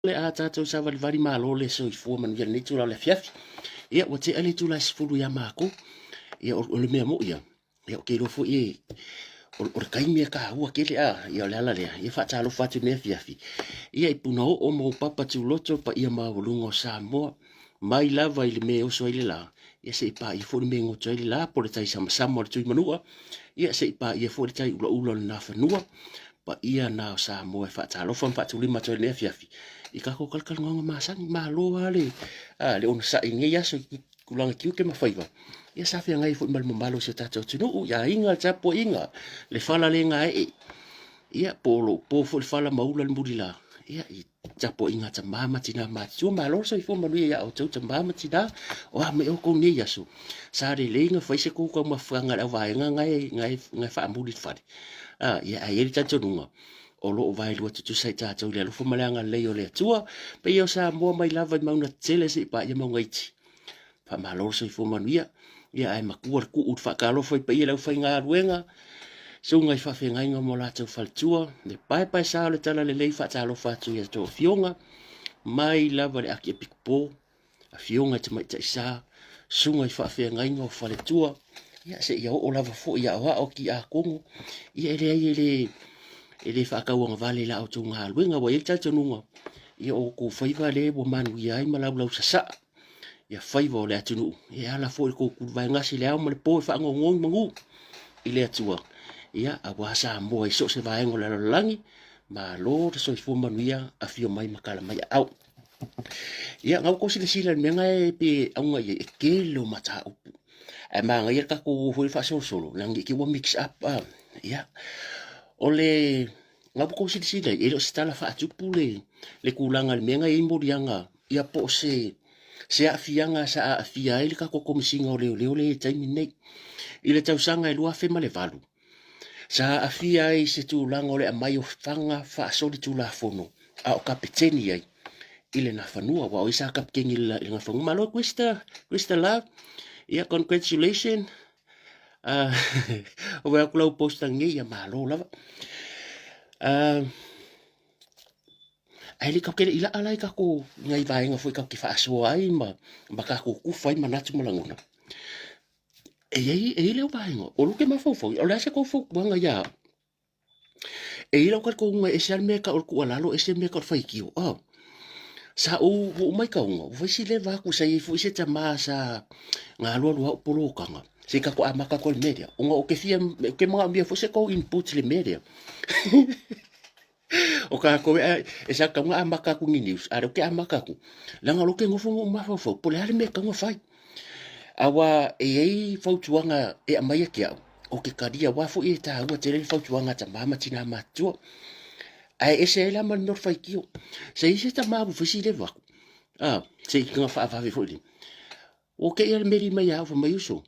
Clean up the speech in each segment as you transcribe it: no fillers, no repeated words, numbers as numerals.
le a tātou sa vali malo le so i fua manu ia nei tula le fiafi ia ua te ale tula sifulu ia mako ia o le mea mo ia o ke rofo i o le kaimi ka ua ke le a ia le ala lea ia whaatalo whatu nea fiafi ia i puna o mo papa tu loto pa ia mawalunga o Samoa mai lava i le mea oso i le la ia se i pa i fo le mea ngoto i le la po le tai sama o le tui manua ia se i pa ia fo le tai ula le na whanua pa ia na o Samoa e whaatalo whatu lima toi nea fiafi i ka ko kalkal ngonga masangi malo ale le ona sa inge ya so kulanga kiu ke mafaiva ia sa fia ngai fo mal malo se tato tunu ya inga tapo inga le fala le ngai ia polo po fo le fala maula le murila ia i tapo inga ta mama tina ma so malo so i fo malu ya o ta mama tina o me o ko ne ya so sa le lenga fa se ko ko mafanga la va ngai fa muli fadi ia ai le tato nunga o lo vai lua tu sai tātou le alofo malanga lei o le atua, pe o sa mua mai lava i mauna tele se pa ia maunga iti. Pa maloro so i fo manuia, ia ai makua ku ut whakalofo i pa ia lau whai ngā ruenga, so ngai whawhengai ngā mo lātou whaltua, le pai sa le tala le lei whaatalo whatu ia tō fionga, mai lava le aki e pikpo, a fionga te mai tai sa, so ngai whawhengai ngā whaletua, ia se ia o lava fo ia o ki a kongo, ia e le whaakauanga vale la o tō ngā luenga wa e tata nunga. Ia o ko whaiva le wa manu i ai malau sa sa. Ia whaiva o le atunu. Ia ala fo i ko kurvai ngasi le au ma le po e whaango ngongi mangu. I le atua. Ia a wasa moa i so se vaengo le langi. Ma lo te so i fo manu ia a fio mai makala mai au. Ia ngau ko sila sila ni menga e pe aunga i e kelo mata upu. E maa ngai ka ko hui wha solo. Langi ki wa mix up. Ia. Ole ngapu ko sila e lo stala fa atupu le kulanga le menga e morianga ia po se a fianga sa a fia ele ka ko komisinga ole le taimi nei ile tau sanga e lua fe male valu sa a fia e se tu langa ole a mai o fanga fa soli tu la fono a o kapiteni ai ile na fanua wa o isa kapkengi la nga fangu malo questa la ia congratulation o wa kula posta ngi ya malo lava ai le ka kele ila ala ka ko ngai vai nga foi ka ki fa so ai ma ka ko ku fai manatu malanguna e le vai ngo o lu ke ma fo o la se ko fo nga ya e ila ka ko nga e sel me ka o ku ala lo e se me ka fai ki o sa o mai ka ngo foi si le va ku sai fu se ta ma sa nga lo lo polo ka nga se ka ko amaka ko media o ke fia ke ma ambia fo se ko input le media o ka ko e sa ka nga amaka ku news ara ke amaka ku langa lo ke ngofo ma fo po le me ka ngo fai awa e fo tuanga e amai ke o ke kadia wa fo e ta wa te le fo tuanga ta mama tina ma tu ai ese la man no fai ki se ise ta ma bu fisi le va se ka fa fo li o ke el meri mai ya fo mai uso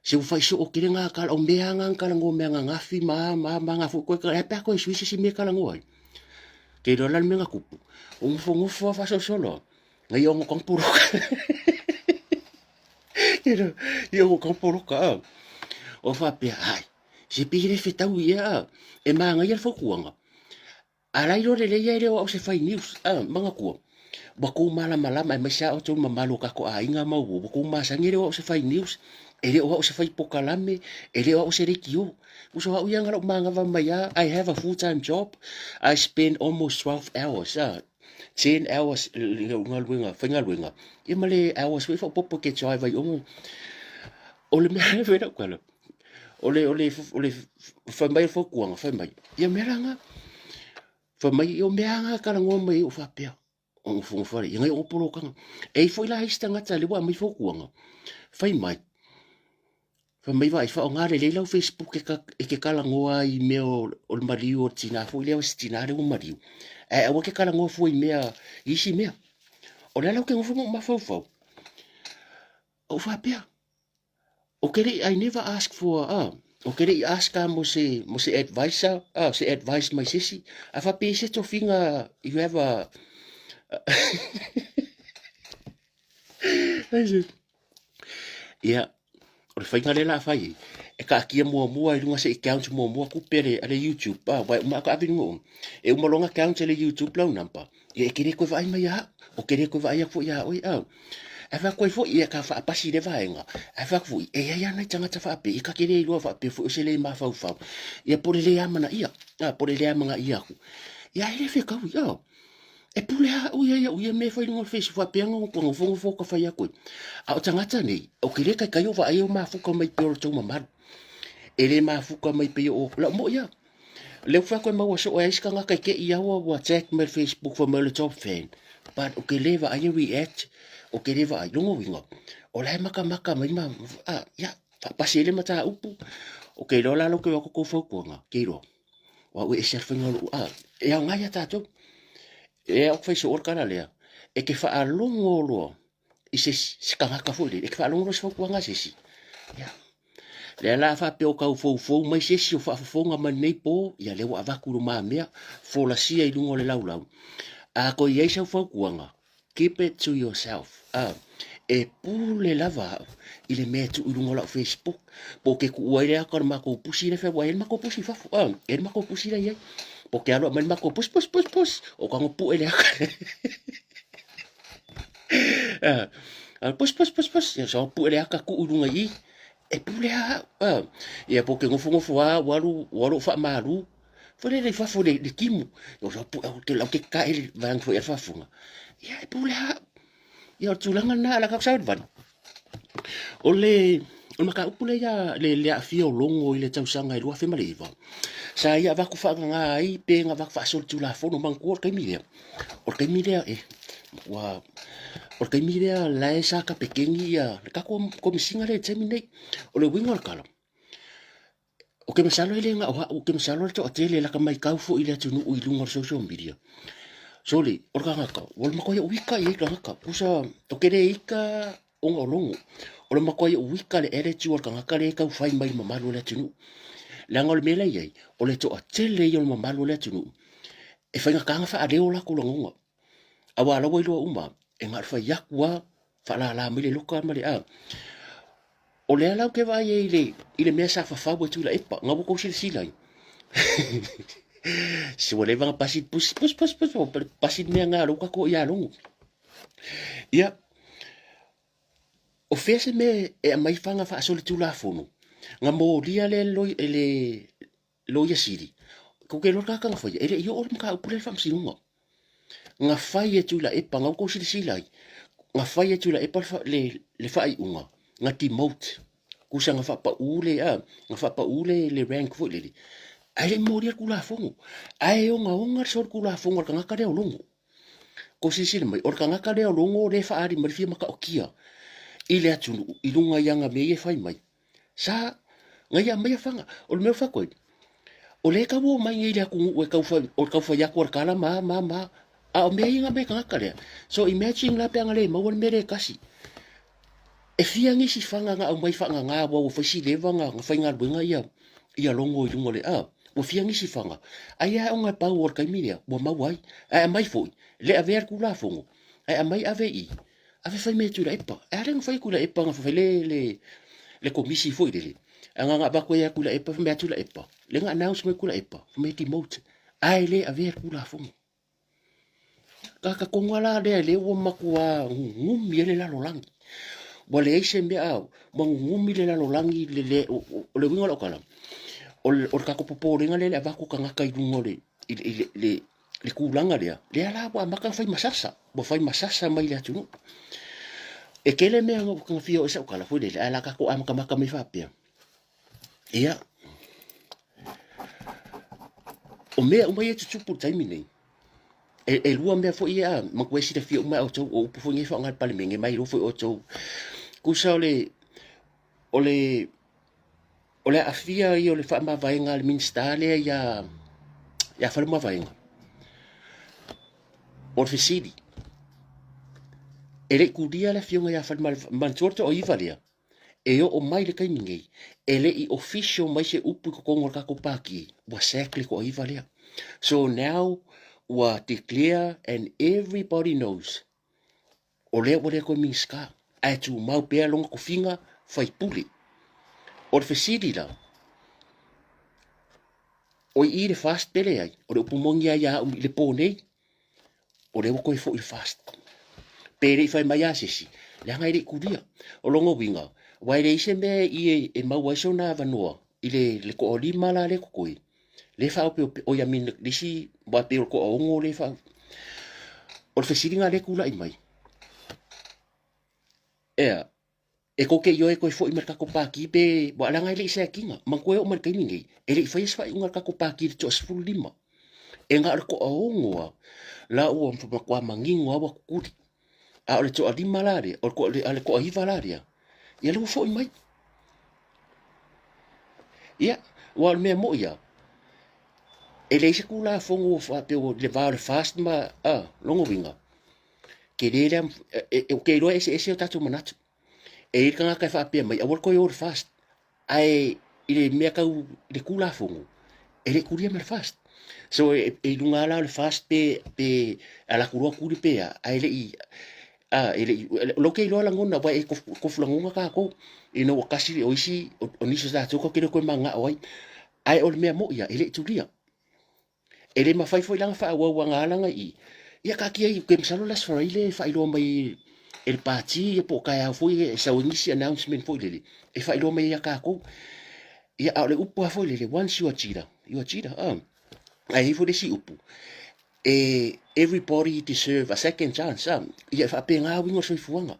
se fai so o ke nga ka o mea nga ka ngo mea nga fi ma nga fo ko ka pa ko suisi si me ka ngo ai ke do la me nga ku o fo fa so solo nga yo ngo kong puro yo kong puro ka o fa pe ai se pire fe tau ia e ma nga ia fo kuanga ala iro le le o se fai news manga ku ba ko mala mai sa o tu mamalo ka ko ai nga mau ba ko ma sa ngere o se fai news ele o se fai pokalame ele o se rekio uso ha uya ngalo manga va maya I have a full-time job I spend almost 12 hours 10 hours ngalwinga fingalwinga imale hours we fo popo ke chai vai ole me ve na kwalo ole fa mai fo kuanga fa mai ia meranga fa mai o meanga kala ngomai o fa pia o fo ia ngai o polo kanga e foi la histanga tale wa mai fo kuanga fa mai fa mai vai fa nga le lau Facebook ke kala ngoa i me o mariu o tina fo le o tina le o mariu e o ke kala ngoa fo i mea isi mea o le lau ke ngofo ma fo o fa pia o kere I never ask for o kere I ask mo se advisor se advice my sisi a fa pe se to finga you have a yeah o le whainga le la whai, e ka akia mua i runga se account mua ku pere ale YouTube, wai uma ka awini ngō, e umalonga account ale YouTube lau nampa, e kere koe vai mai ha, o kere koe vai aku ya oi au. E wha koe fo i ka wha apasi le vaenga, e wha fo i e ia nei tangata wha ape, i ka kere i lua wha ape fo o se le ma fau fau, ia pore le amana ia, pore le amanga ia ku, ia ele whi kau ia, e pule ha uia me fai lunga fesi fa peanga ko ngo fo ka fai aku a o tangata nei o kire kai kai o va ai o ma fuka mai pe o tau mamar ele ma fuka mai pe o la mo ia le fa ko ma o so o iska nga kai ke ia o check me Facebook for me top fan but o ke leva ai react o ke leva ai lunga winga o la maka mai ma ya pasele mata upu o ke lo la lo ke ko fo ko nga ke ro wa o e serfinga e nga ya tato e o fai so orkana lea e ke fa alongo lo i se skanga fuli e ke fa alongo so ko nga sisi ya le la fa pe o ka fo mai sisi o fa fo nga man nei po ya le wa va ku ma mea fo la sia i lungo le lau a ko ye sa fo ku nga keep it to yourself e pule lava i le mea tu lungo la Facebook po ke ku wa le ka ma ko pusi le fa wa ma ko pusi fa e ma ko pusi la ye porque alo man mako pus o kang upo ele pus ya so upo ele ka ku ulunga i e pule ya porque ngofo walu fa malu fole le fa fole le kimu yo so upo te la ke ka el van fo fa funga ya e pule ya tulanga na la ka sa van ole o maka upule ya le afio longo i le tausanga i lua fe maliva sa ia va ku fa nga ai pe nga va fa sol tu la fono man ko ke mire o ke mire wa o ke mire la esa ka pequeña ka ko misinga le temine o le winga kala o ke masalo ile nga o ke masalo to tele la ka mai ka fo ile tu no i lunga social media soli o ka nga ka wol ma ko ya wika i ka ka pusa o ke re ika o nga longo o le ma ko ya wika le ere tu o ka nga ka le ka fai mai mamalo le tu la ngol mele ye o le to atele yo mo malu le tunu e fa nga fa ale o la ku longa awa la wo lo uma e ngar fa yakwa fa la mele lo ka male o le ala ke va ye ile mesa fa fa bo tu la epa nga bo ko si lai si wo le va pasi pus pasi me nga lo ka ko ya longo ya o fese me e mai fa nga fa so le tu la fono nga mo lia le lo ya siri ko ke lo ka ka fa ele yo o ka pule fam sinunga nga fa ye tu la e pa nga ko si lai nga fa ye tu la e pa le fa i unga nga ti mout ku sa nga fa pa ule nga fa pa ule le rank fo le ai mo lia ku la fongo ai o nga so ku la fongo ka nga ka le longo ko si mai o ka nga ka le longo le fa ari ma fi ma ka okia ile atu ilunga yanga me ye fai mai sa ngai mai fanga o me fa ko o le ka wo mai ile ku o ka fa ya ko kala ma a me inga me ka kale so imagine la pe ngale ma won mere kasi e fia ngi si fanga nga o mai fanga nga wo fa si le vanga nga fa nga bunga ia longo i ngole o fia ngi si fanga ai o nga pa wo ka miria bo ma wai ai mai fo le a ver ku la fongo ai mai ave i ave fa me tu la epa ai ren fa ku la epa nga fa le komisi fo ile anga nga ba ko ya kula epa me tu la epa le nga announce me kula epa me ti mote ai le a ver kula fongo ka kongala le wo makua ngumi le la lolangi bo le ise me mo ngumi le la lolangi le winga lo kala o ka ko popo le ngale le ba ko kanga kai ngole le kulanga le ala bo maka fai masasa mai le tunu e kele me ngo ka fio esa kala fu le ala ka ko maka me fa pia ia o me tu tu taimini e lua me fo ia ma ko esi de fio ma o to o fo ngi fa ngal pale me mai lo fo o to ku sa ole afia i ole fa ma vai ngal minstale ya fa ma vai o fisidi ele ku dia le fio ya fa man sorte o ivalia e o mai le kai ningi ele i official mai se upu ko ngor ka ko paki wa sekli ko ivalia so now wa declare and everybody knows ole ko minska ai tu mau pe longa ko finga fai puli o le fesili la o i le fast pele ai o le upumongi ai a le ponei o le ko fo il fast pere fai mai asisi le anga ile kudia o longo winga wai le ise me i e mau aiso na vanua ile le ko oli mala le kokoi le fa o ya min disi ba pe ko o ngo le fa o le fesili nga le kula i mai e ko ke yo e ko fo i merka ko pa ki pe wa langa ile ise kinga man ko o merka ningi ele fa is fa unga ka ko pa ki to sful lima e nga ko o ngo la o mfa kwa mangingo wa kuri a ole to adi malare o ko ale ko hi valaria ia le fo i mai ia wa me mo ia ele se kula fongo fa pe o le va le fast ma longo winga ke le o ke lo ese o tatu manatu e kanga ka fa pe mai a ko yo fast ai ile me ka le kula fongo ele kuria mer fast so lunga la le fast pe ala kuru kuri pe ai le i ele lo ke lo la ngona wa e ko flangonga ka ko ino wakasi o isi o niso sa to ko kile ko manga oi ai o me mo ia ele tulia ele ma fai foi langa fa wa ngala i ia ka ki ke msalo las fra ile fa ilo mai el parti e po ka ya foi e sa inici announcement foi le e fa ilo mai ia ka ko ia a le upu foi le once you achira ai foi si upu everybody deserve a second chance ia fa penga wingo so fuanga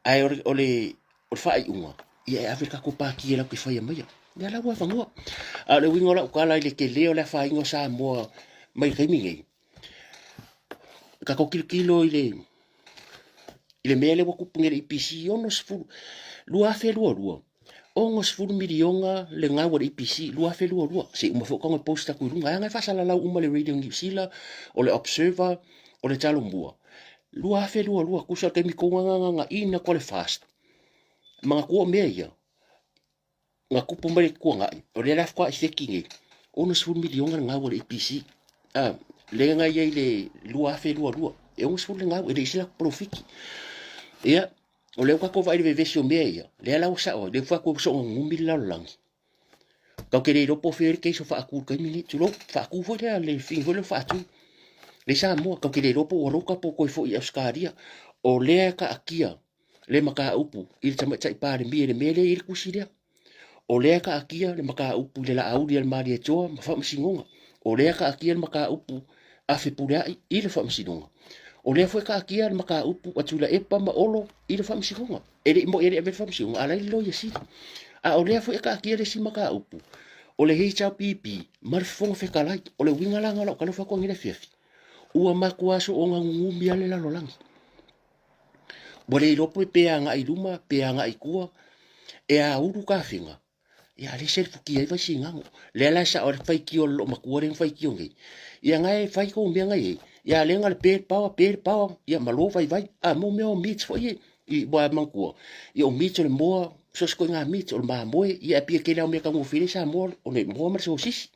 ai o fa unga ia afrika ko pa ki la ke fa mai ia la wa fango a le wingo la ka la le ke leo la fa ingo sa mo mai remingi ka ko kilo ile mele wo kupunge le IPC ono sfu lua fe lua ongo sfu milionga le nga wo IPC lua fe lua se mo fo ko posta ku lunga nga fa sala la uma le radio New Zealand o le observer o le talombua lua fe lua ku sa ke mi ko nga ina ko le fast mga ko me ia nga kupu mai ko nga o le la kwa se kingi ono sfu milionga nga wo IPC le nga ye le lua fe lua e ongo sfu le nga le sila profiki ia o le ka ko vai ve vesio meia le la usa o le fa ko so ngumbi la lang ka ke le po fer ke so fa ku ka mini tu lo fa ku fo le fin fo le fa tu le sa mo ka ke le po o ka po ko fo i askaria o le ka akia le maka upu il tama tsai pa le mi le mele il kusiria o le ka akia le maka upu le la audi al mari e toa ma fa msingonga o le ka akia le maka upu a fe pura il fa msingonga o le foi ka kia maka upu atula e pa ma olo i le famsigonga ele mo ele ave famsigonga ala lo ye si a o le foi ka kia le si maka upu o le hei chau pipi mar fonga fe kalai o le winga langa lo kalo fa ko ngile fefi ua makuaso o nga ngumbi ale la lolang bo le lopo pe anga i luma pe anga i kua e a uru ka finga ia le sel fuki ai vai singango le la sa o fai ki o lo makuare fai ki o ngai ia ngai fai ko mbi ngai ia le ngal pe power ia malo vai mo me o mit foi i bo manku ia o mit le mo so sko nga mit o ma mo ia pe ke le me ka mo fili sa mo o ne mo mar so sis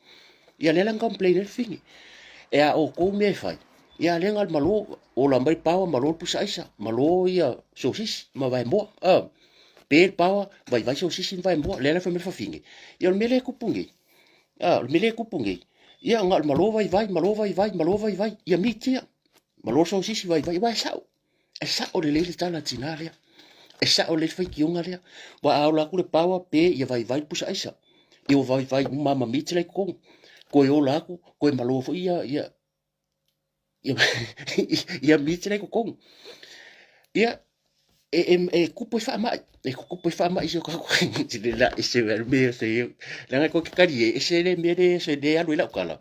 ia le lang complain fingi e a o ko me fai ia le ngal malo o la mai power malo pusa isa malo ia so sis ma vai mo per pawa vai so sisin vai mo le la fa me fa fingi ia me le kupungi me le kupungi ia ngal malo vai ia mitia malo so sisi vai sa o le tala tinalia sa o le fa kiunga le wa aula ku le pawa pe ia vai pusa isa ia vai mama mitile ko yo la ko malo fo ia ia mitile ko ia kupo fa ma iso ka ko le la ese ver me se la ko kari ese le mere se de alu la kala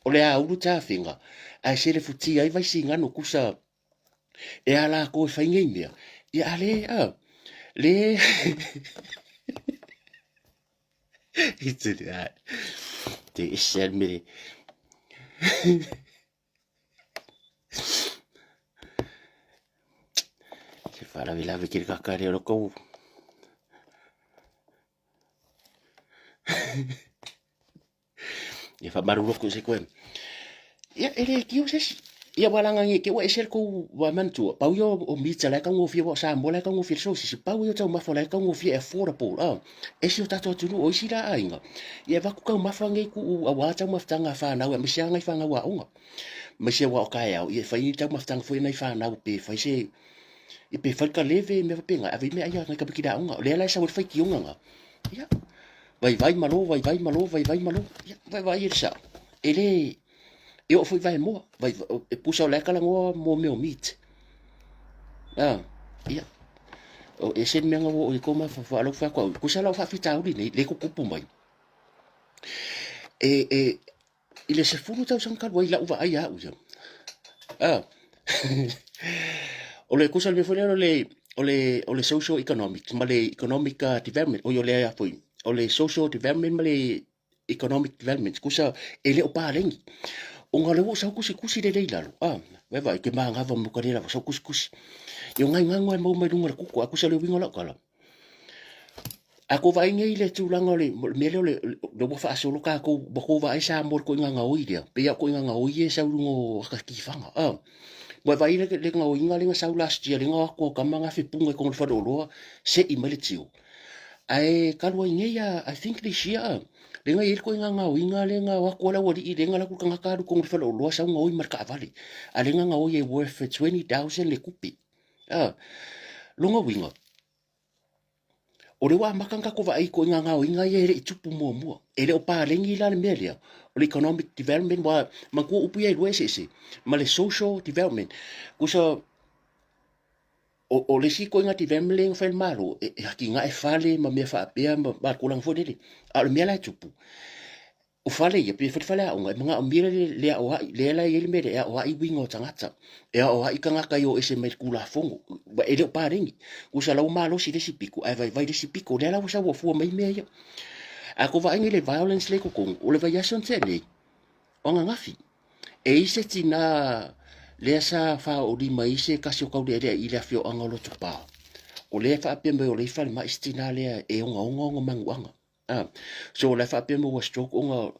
o le a uru ta finga a se le futi ai vai singa no kusa e ala ko fa ingia ia ale le it's that te ese me se fa la vela ve ka kare o ko e fa maru ko se ko ia ele ki o se ia walanga ngi ke wa esel ko wa mantu pau yo o mita la ka ngofi wa sa mo la ka ngofi so si pau yo tau mafo la ka ngofi affordable esi o tato tunu o isi la ainga ia va ku ka mafo ngi ku a wa tau maftanga fa na wa misia ngai fa nga wa unga misia wa ka ya ia fa ni tau maftanga fo nai fa na pe fa se i pe fa ka leve me fa penga ave me ai nga ka bikida unga le la sa wa fa ki unga nga ia vai malo vai malo ia vai irsa ele eu fui vai mo vai e puxa o leca lango mo meu meat ia o ese me ngo o ko ma fa lo fa ko puxa lo fa fita uli nei le ko kupu mai e ile se furu tau sang ka wai la uva ai a uja o le kusa me fole o le social economic ma le economic development o yo le a foi o le social development ma le economic development kusa ele o pa lengi o ngale wo sa kusi de lalo vai vai ke manga va mo kadira sa kusi yo ngai ngai mo mai dunga ku aku sa le wingo la kala ako vai ngai le tu langa le le do fa solo ka ko bo va isa mo ko nga o dia pe ya ko nga o ye sa lungo ka ki fanga vai vai le nga o nga le nga sa last year le nga ko ka manga fi punga ko fa do lo se i male tiu ai kalwa ngai ya I think this year lenga ir ko nga o inga lenga wa ko la wori lenga la ku nga ka ko fa lo lo sa nga o marka vale a lenga nga o ye worth 20,000 le kupi lunga winga o le wa makanga ko vai ko nga o inga ye re tupu mo ele o pa lengi la le melia o le economic development wa manku upu ye lo ese ma le social development kusa o le si ko nga development fa malo e ki nga e fale ma me fa pe ma ko lang fo dele a le mela tupu o fale ye pe fale a nga mga amira le o le la ye le mere o ai wingo tangata e o ai kanga ka yo ese me kula fongo ba ele o parengi usa la malo si de sipiku ai vai de sipiku le la usa wo fu mai me a ko va ngile violence le ko o le vai yason tele o nga ngafi e ise tina le sa fa o di mai se kasi o ka le i le fio anga lo tupa o le fa pe me o le fa ma istina le e o nga manguanga so la fa pe mo was stroke onga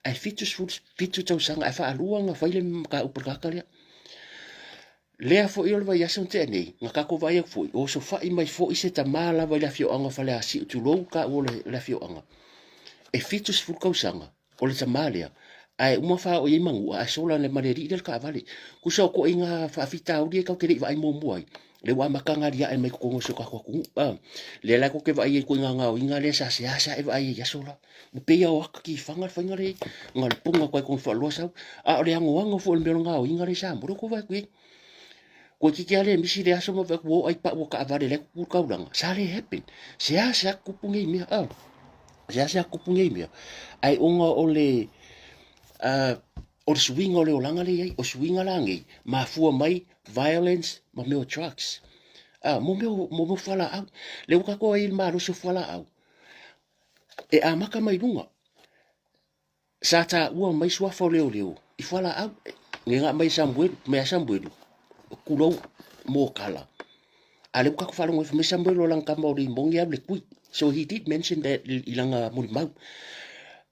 ai fitu tau sanga ai fa aluanga fa ile ka upaka kale le fo i va yason tene nga ka ko vai fo o so fa i mai fo i se ta mala vai la fio anga fa le asi tu lo ka o le la fio anga e fitu fu ka sanga o le tamalia ai uma fa o i mangu a sola le maleri del ka vale ku so ko inga fa fita o di ka ke vai mo ai le wa makanga dia e mai ko so ka ko le la ko ke vai ko nga o inga le sa e vai ya sola mo pe ya o ki fanga fanga le ngal punga ko fa lo sa a le ngo fo le nga o inga le sa mo ko vai ko ki ke ale misi le aso mo va ko ai pa wo ka vale le ku ka ulanga sa le happen sa ku punga mi sa ku punga mi ai unga o le o swing o le olanga le o swing alangi ma fua mai violence ma me o trucks mo fala au le ka ko il ma so fala au e a maka mai lunga sa ta ua mai sua fo leo i fala au nga mai sambuelu kulo mo kala ale ka ko fala mo sambuelu lang ka mo ri mongi able kui so he did mention that ilanga mo mau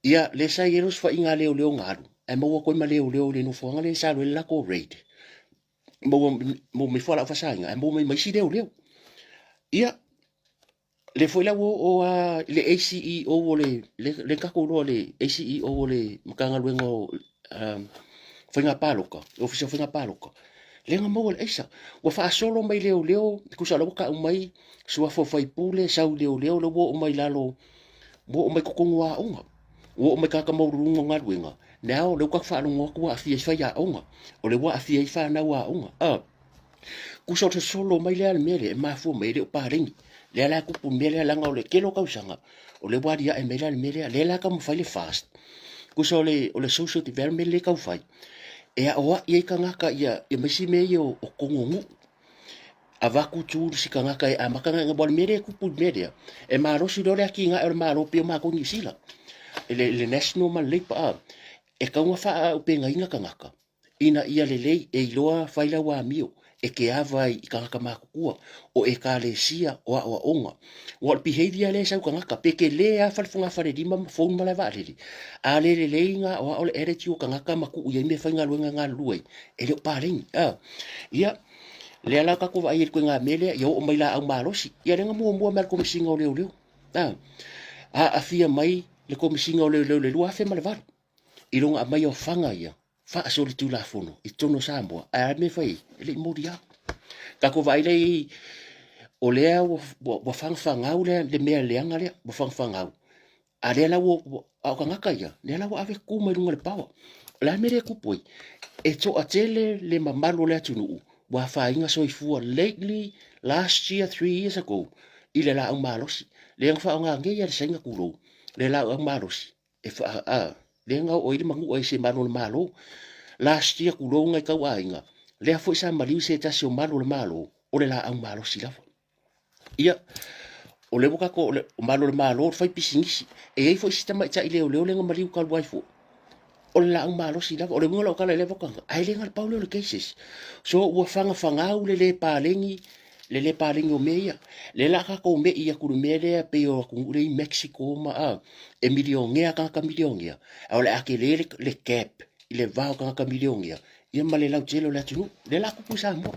ia le sa yeros fa inga leo ngaru e mo ko ma leo le no fonga le sa le la ko rate mo me fala fa sa inga mo me si leo ia le foi la o le ACE o le ka ko le ACE o le mkanga luengo finga paloka ofisa finga paloka le nga mo le esa wa fa solo mai leo ku sa lo ka mai sua fo fai pule sa leo lo bo mai lalo bo mai ko ngwa onga wo me ka mo rungo nga luenga now le ka fa lo ko a fi fa ya onga o le wa fi fa na wa onga ku so te solo mai le mele ma fu mai le pa ringi le la ku pu mele la nga o le kelo ka usanga o le wa dia e mele le la ka mo fa le fast ku so le o le social development le ka fai e a o ia ka nga ka ia e mesi me yo o kongongu ava ku tu si ka nga ka a maka nga bol mele ku pu mele e ma ro si do le ki nga e ma ro pe ma ko ni sila le national man le pa e ka nga fa o pe nga inga ka nga ka ina ia lelei e iloa faila wa mio e ke ava i kangaka makukua o e ka le sia o a onga. Wa behavior le sau kangaka peke le a falfunga fare di mam phone mala va le. A le le nga o ole attitude kangaka maku u me fainga luenga nga luai. E le paling. Ia le ala ka ko vai ko nga mele yo o mai la au malosi. Ia le nga mua mal ko misinga o le o. A fia mai le ko misinga o le lua fe mala va. Ilonga mai o fanga ia. Fa soli tu la fono i tono sambo a me fai le modia ka ko vai le o le o fanga o le me le anga le o fanga a le la o a ka ngaka ia le la o ave ku mai lunga le pawa la me le ku poi e to a tele le mamalo le tunu wa fa inga so i fu lately last year 3 years ago ile la ang malos le ang fa nga nge ya senga kulo le la ang malos e fa le nga o ile mangu o se malo last year kulo nga ka wa inga le fo sa mali se ta se malo o le la ang malo sila ia o le boka ko le malo fai pisingisi e fo sistema ta ile o le nga mali ka wai fo o le la ang malo sila o le ngola ka le boka ai le nga paulo le cases so wa fanga o le palengi le palengi o meia le la ka ko me ia ku me le pe o ku le Mexico ma e milionea ka milionea o le akele le cap ile va ka milionea ia male lau telo le tunu le la ku pusa mo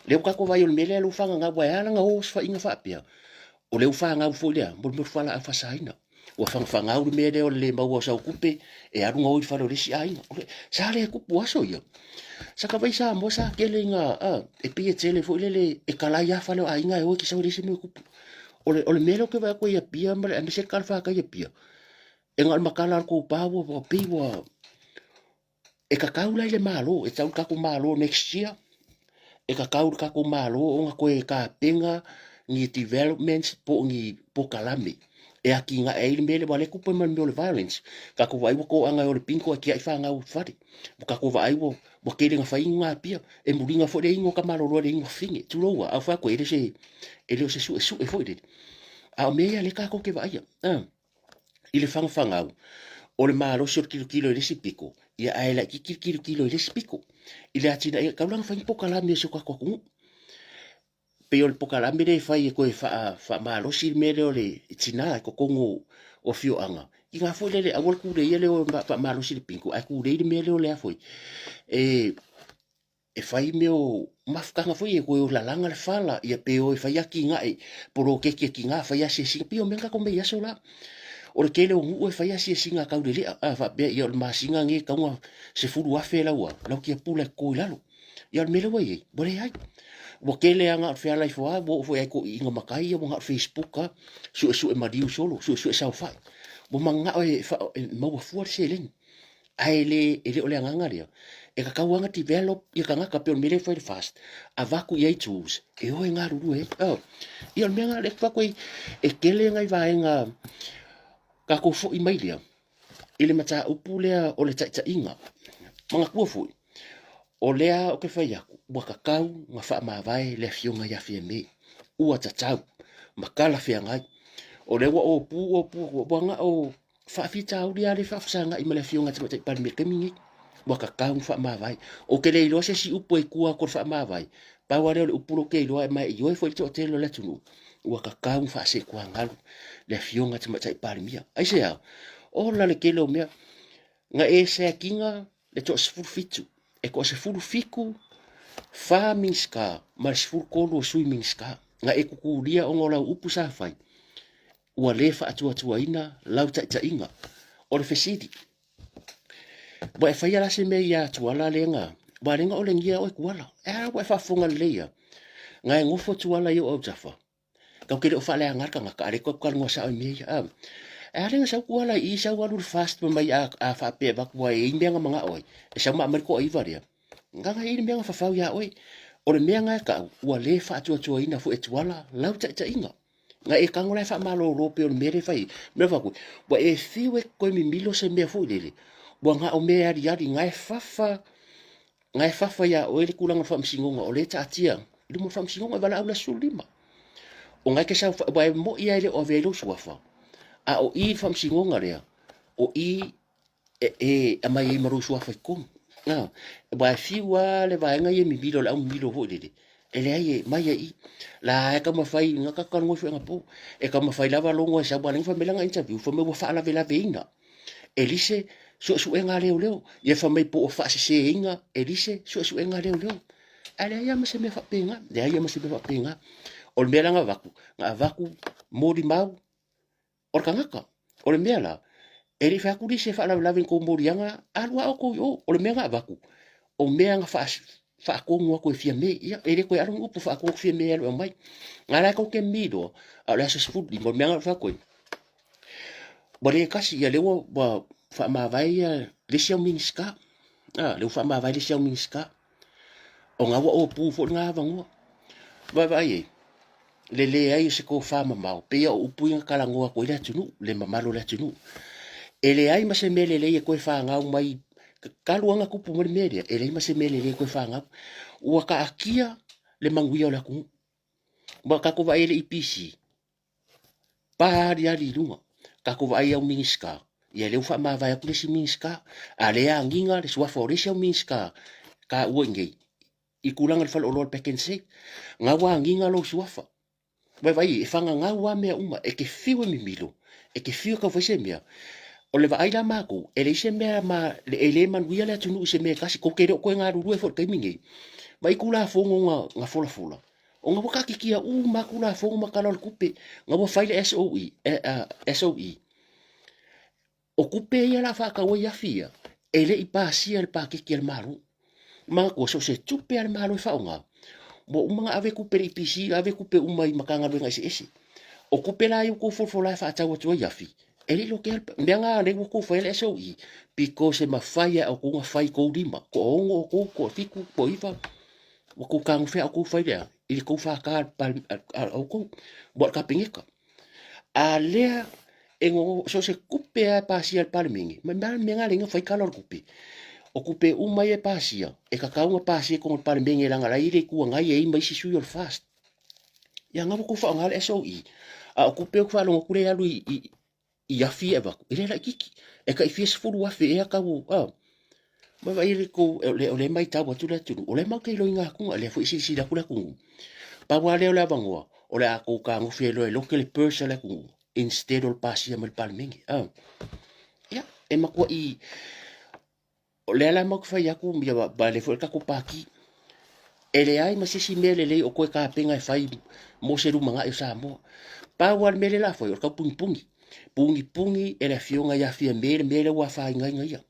le ka ko vai o mele lu fanga nga wa ala nga o fa inga fa pia o le fanga u fo le mo fala a fa saina o fanga o mele o le mau sa kupe e aru nga o fa le si ai sa le ku puaso ia sa ka vai sa mo sa ke le nga e pie tele fo le e kala ya fa le ai nga o ki sa le si me ku o le mele ke va ko ia pia ma le se kal fa ka ia pia e ngal makala ko pa o pe o e ka kaula le malo e tau ka ko malo next year e ka kaula ka ko malo o nga ko e ka penga ni developments po ni po kalame e aki nga e mele wale ko po man le violence ka ko vai ko anga o le pinko ki ai fa nga u fari ka ko vai wo ke nga fa inga pia e mulinga fo le ingo ka malo ro le ingo finge tu lo a fa ko e se su e fo de a me ya le ka ko ke vai ile fanga o le malo sur kilo le sipiko ia ai la ki kilo le sipiko ile atina ka lang fa po kala me so ka ko pe o po kala me le fa ko fa malo si me le tina ko kongo o fio anga inga fo le awol ku le ile o fa malo si piko ai ku le me le foi e fai me o mafkanga foi ko la langa le fala ia pe o fa ya ki nga poro ke ki nga fa ya si pio menga ko me ya so la o le kele o ngu e fai asi singa kau le a fa be ia o masinga nge kaunga se furu afe la ua lau kia pula ko ilalo ia o mele wai bore ai wo kele anga fe ala ifo wo fo ai ko inga makai ia mo Facebook ka su e mariu solo su sa fa mo manga o mo fu se len ai le ele o le anga ria e ka kauanga develop ia ka ngaka pe o mele foi fast a vaku ia tools e o nga ruru ia o menga le fa ko e kele ngai va nga ka ko fo i mailia ile mata upulea o le taita inga manga kua fo o lea o ke fai aku wa kakau nga fa ma vai le fionga ya fie me ua tatau makala fia ngai o le wa o pu nga o fa fita o le fa sanga i male fionga te pa me kemingi wa kakau fa ma vai o ke le lo se si upo e kua ko fa ma vai pa wa le upulo ke lo mai yo foi to te lo le tunu wa kakau fa se kwa ngalu le fionga te pa mia ai se o la le kelo mea nga e se kinga le to se fitu e ko se fiku farming ska ma se kolo swimming ska nga e kukulia o ngola upu sa fai ua le fa atua ina lau ta inga o le fesidi ba e fai ala se me ya tuala le nga ba le nga o le ngia o e kuala e ara wa fa funga le ya nga e ngofo tuala yo o tafa ka ke o fa le ngar ka nga ka re ko ka ngo sa o me ya ere sa kuala i sa walu fast ma mai a fa pe ba kwa e menga manga oi e sa ma merko i varia nga i menga fa fa ya oi o le menga ka ua le fa tu ina fu etwala lau ta inga nga e ka ngola fa malo ro pe o mere fai me fa ku wa e fiwe ko mi milo se me fu lele wa nga o me ari ari nga e fa ya o le kulanga fa msingonga o le ta tia le mo fa msingonga bala au la sulima o nga ke sa wa mo ia le o velo suafa a o i fam singonga rea o i e a mai maru sua fa kom Ba fiwa le vaenga ye mibilo la mibilo ho dede. Ele ai mai ai la e ka mafai nga ka ka ngo fenga po e ka mafai lava longo sa bwana fa melanga interview fa me wo fa la vela veina elise so enga leo leo ye fa me po fa se inga elise so enga leo leo ale ya ma se me fa penga le ya ma se me fa penga o le mea nga vaku mori mau o kangaka o le mea la e ri fa ku se fa la lavin ko mori anga alwa o ko o le mea nga vaku o mea nga fa ko ngwa ko fia me ya e re ko aru upu fa ko fia me lo mai nga la ko ke mido a la se fu di mo mea nga fa ko bo le kasi ya le wo ba fa ma vai le sia minska le fa ma vai le sia minska o nga wo o pu fo nga vango ba ye le ai se ko fa mau pe o upu nga kala ngoa ko ile tunu le mamalo le tunu ele ai ma se mele le ko fa nga mai kalu nga kupu mo media ele ma se mele le ko fa nga wa ka akia le manguia la ku ba ka ko vai le ipisi pa dia di lunga ka ko vai au minska ia le fa ma vai ku le minska ale a nginga le swa for le minska ka uenge i kulanga le fa lo pekense nga wa nginga lo swafa vai e fanga nga wa mea uma e ke fiwe mi milo e ke fiwe ka fese mea o le vai la mako e le se mea ma le ele man wia le tunu se mea kasi ko kere ko nga ru e fo mingi vai kula fongo nga fola fola o nga waka kikia ma kula fongo ma kala kupe nga wa faile SOE o kupe ia la fa ka wa ya fia ele i pasia le pa kikia maru ma ko so se tupe al maru fa nga mo mga ave ku peri pisi ave ku pe umai makanga benga ese o ku pela yu ku fo la fa tawa to yafi ele lo ke nga le ku fo ele so I because ma faya o ku nga fai ko dima ko ongo ko fiku ko ifa o ku kang fe o ku fai le I ku fa ka o ku bo ka pingika a le engo so se ku pe pa si al palmingi ma menga le nga fai kalor ku pe o kupe umai e pasia e ka kaunga pasia ko pale bengi langa la ire ku nga ye mai si suyo fast ya nga ku fa ngal SOE a kupe ku fa lo ku le alu I afi e ba ile la kiki e ka ifes fu wa fe e ka wo ma va ire ko le mai ta wa tu le tu o le ma ke lo nga ku le fu si la ku la ku pa wa le la bango o le a ku ka ngu fe lo ke le persa la ku instead ol pasia mal palmengi ya e ma ko I o le ala mak fai aku mia ba le fo ka ko paki ele ai ma sisi mele le o ko ka penga e fai mo se ru manga e sa mo pa war mele la foi o ka pungi ele fionga ya fia mele wa fai ngai ya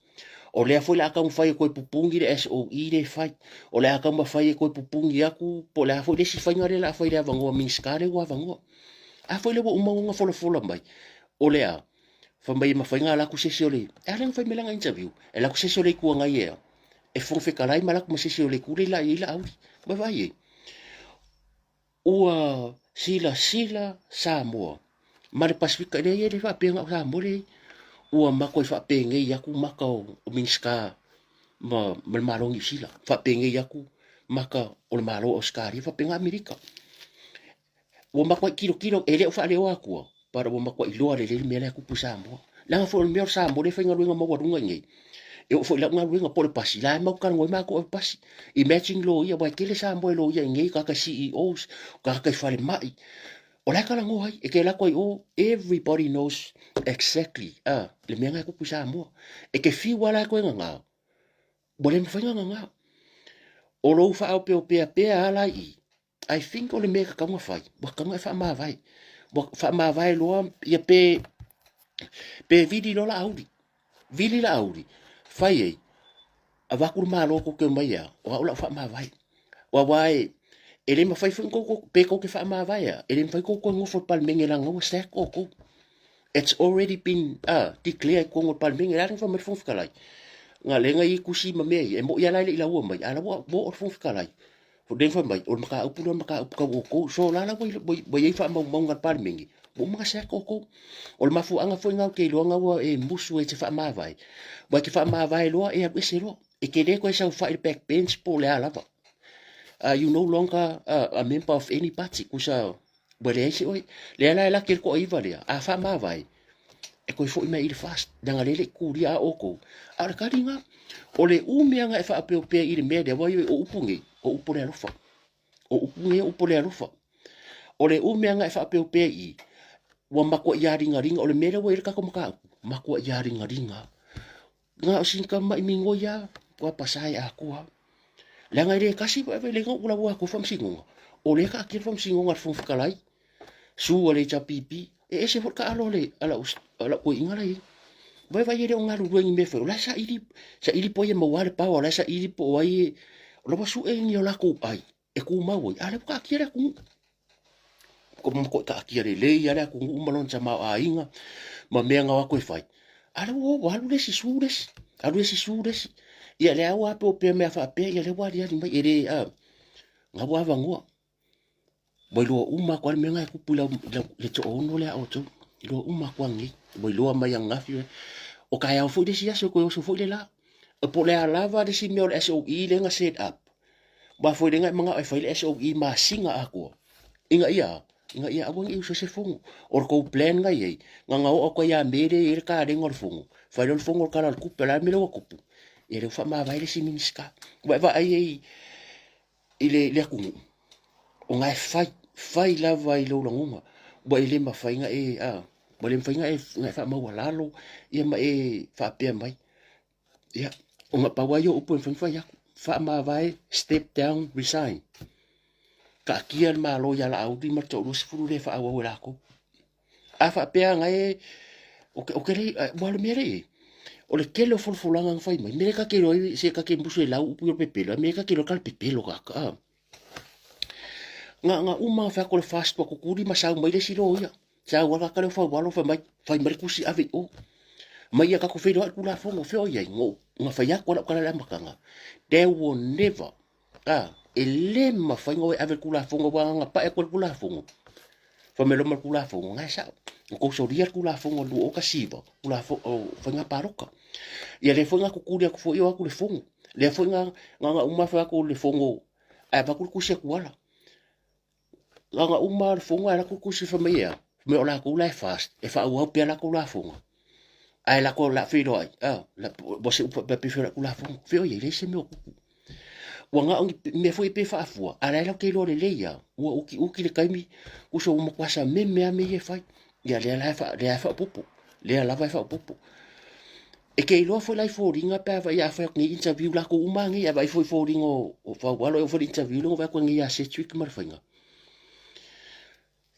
o le foi la ka mo fai ko pungi le SOE le fai o le ka mo fai ko pungi aku po la foi le si fai ngare la foi le vango min skale wa vango a foi le bo umonga folo mai o le a fa mai ma fainga la ku sesiole e ala fa melanga interview e la ku sesiole ku nga ye e fo fe kala ma la ku sesiole ku la ila au ba va ye ua sila Samoa ma le Pasifika le ye le fa penga sa mole ua ma ko fa penga ya ku ma ka o minska ma malongi sila fa penga ya ku ma ka o malo Oscar fa penga Amerika o ma ko kilo ele fa le wa ku para o makwa ilo ale le mele ku pusamo la fo le mer sambo le fenga luenga mo wadunga ngi e fo la nga luenga por pasi la ma kan ngoi ma ko pasi imagine lo ia wa kele sambo lo ia ngi ka CEOs ka fa le mai o la kala ngoi e ke la ko everybody knows exactly le menga ku pusamo e ke fi wala ko nga bo le fenga nga o lo fa o pe ala I think o le meka ka mo fai bo ka nga fa ma vai bo fa ma vai lo ia pe vidi lo la audi vili la audi fai e a va kur ma lo ko ke mai ya o la fa ma vai wa vai ele ma fai fun ko pe ko ke fa ma vai ya ele fai ko ngo fo pal mengela ngo se ko it's already been declared ko ngo pal mengela fa me fun fikalai nga lenga I kusi ma me e mo ya la ila wo mai ala bo fun fikalai fo den fa mai o maka upu maka upu ko so la la bo ye fa mo ngal pal mengi bo ma se ko o le mafu anga fo ngau ke lo ngau e musu e te fa ma vai bo ke fa ma vai lo e a se lo e ke de ko sa fa il back bench po le ala ba you no longer a member of any party kusa bo le se oi le ala la ke ko I va le a fa ma vai e koe fo mai i le fast danga lele kuri a oko ara karinga o le umeanga e fa apeo pe i le mea de wai o upunge o upore alufa o upunge o upore alufa o le umeanga e fa apeo pe i wa makua ia ringa ringa o le mea wa i le kako maka makua ia ringa ringa nga o sinka mai mingo ia wa pasai a kua le ngai le kasi wa le ngo ula wa ko fam singo o le ka kir fam singo ngar fum fikalai su o le cha pipi e ese for ka alo le ala ko inga lai vai vai ele nga lu ngi me fe la sa ili po ye mo wale pa la sa ili po wai lo ba su e ni la ko ai e ku ma wo ala ka kira ku ko mo ko ka kira le ya la ku mo lon cha ma a inga ma me nga wa ko fai ala wo wa lu le si sures alu si sures ia le awa pe pe me fa pe ia le wa dia ni mai ere a nga wa va ngo bo lo uma kwa me nga ku pula le to ono le auto lo uma kwa ngi bo lo ma yang ngafi o ka ya fu de sia so ko so fu le la o po le lava de si me o SOE le nga set up ba fu de nga mga ai file SOE ma singa ako inga ia abang iu se fungu or ko plan nga ye nga o ko ya mere ir ka de ngor fungu fa lo fungu ka la ku pela mi lo ku e le fa ma vai le si miniska ba ai ile ku o ngai fai lava i lo longa ba ile ma fai nga ba le fai nga ngai fa ma wala lo ia ma fa pe mai ia o nga pa wa yo upo fa ya fa ma vai step down resign ka kian ma lo ya la audi ma to lus furu le fa awa wala ko a fa pe ngai o ke le wa le mere o le kelo fulfulanga fai mai mere ka ke lo se ka ke mbusu la upu yo pepelo mere ka ke lo kal pepelo ka nga uma fa ko le fast ko kuri ma sa mai le silo ya sa wa ka le fa wa fa mai fai mai kusi ave o mai ka ko fe do ku la fo ngo fe o ye ngo nga fa ya ko la la makanga there will never ele ma fa ngo ave ku la fo ngo wa nga pa e ko ku la fo ngo fa me lo ma ku la fo ngo nga sa ko so ria ku la fo ngo lu o ka siba ku la fo fa nga paroka ya le fo nga ku kuri ko fo yo ku le fo ngo le fo nga uma fa ko le fo ngo a ba ku se ku wala nga uma le fo ngo ala ku se fa me ya me o la ku la fast e fa o pe la ku la fo ngo ai la ko la fi do ai la bo se pe pe fi ku la fo fi o ye le se me o wanga me foi pe fa fu ala la ke lo le ya o ki le kaimi o so mo kwasa me ye fai ya le fa popo le la va fa popo e ke lo foi lai fo ringa pa va ya fa ni interview la ko umangi ya vai foi fo ringo o fa walo fo interview lo va ko ngi ya se trick mar fainga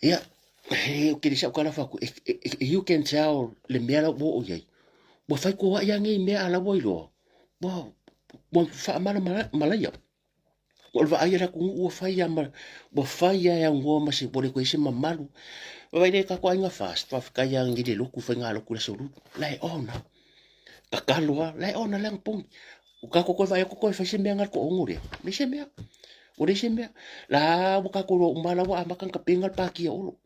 ya o ke sa kala fa you can tell le mera bo o ye bo fai ko ya ngi me ala bo ilo bo fa mala ya o va ai ra ku o fai ya ma bo fai ya ngo ma se bo le ko se mamalu vai le ka ko nga fast fa ka ya ngi le ku fa nga lo ku le so lai ona ka kalua lai ona lang pung o ka ko vai ko fa se me nga ko ngure me se me o le se me la bo ka ko mala wa ma kan ka pengal pa ki o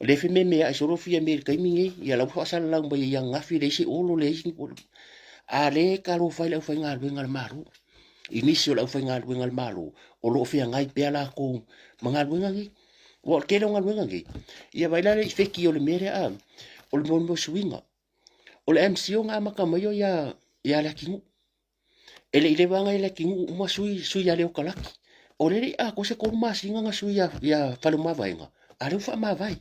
le fe me a so fia me ka mingi ya la fa sala lang ba ya ngafi le si o le si a le ka lo fa le fa nga lo ngal maru inisio la fa nga lo ngal maru o lo fia ngai pe la ko mangal lo ngai o ke lo ngal lo ngai ia vai la le fe ki o le mere o le mo swinga o le MCO nga maka mai ya la kingu ele ile vanga ile kingu uma sui ya le o kalaki o le ko se ko ma singa nga sui ya faluma vainga ale fa ma vai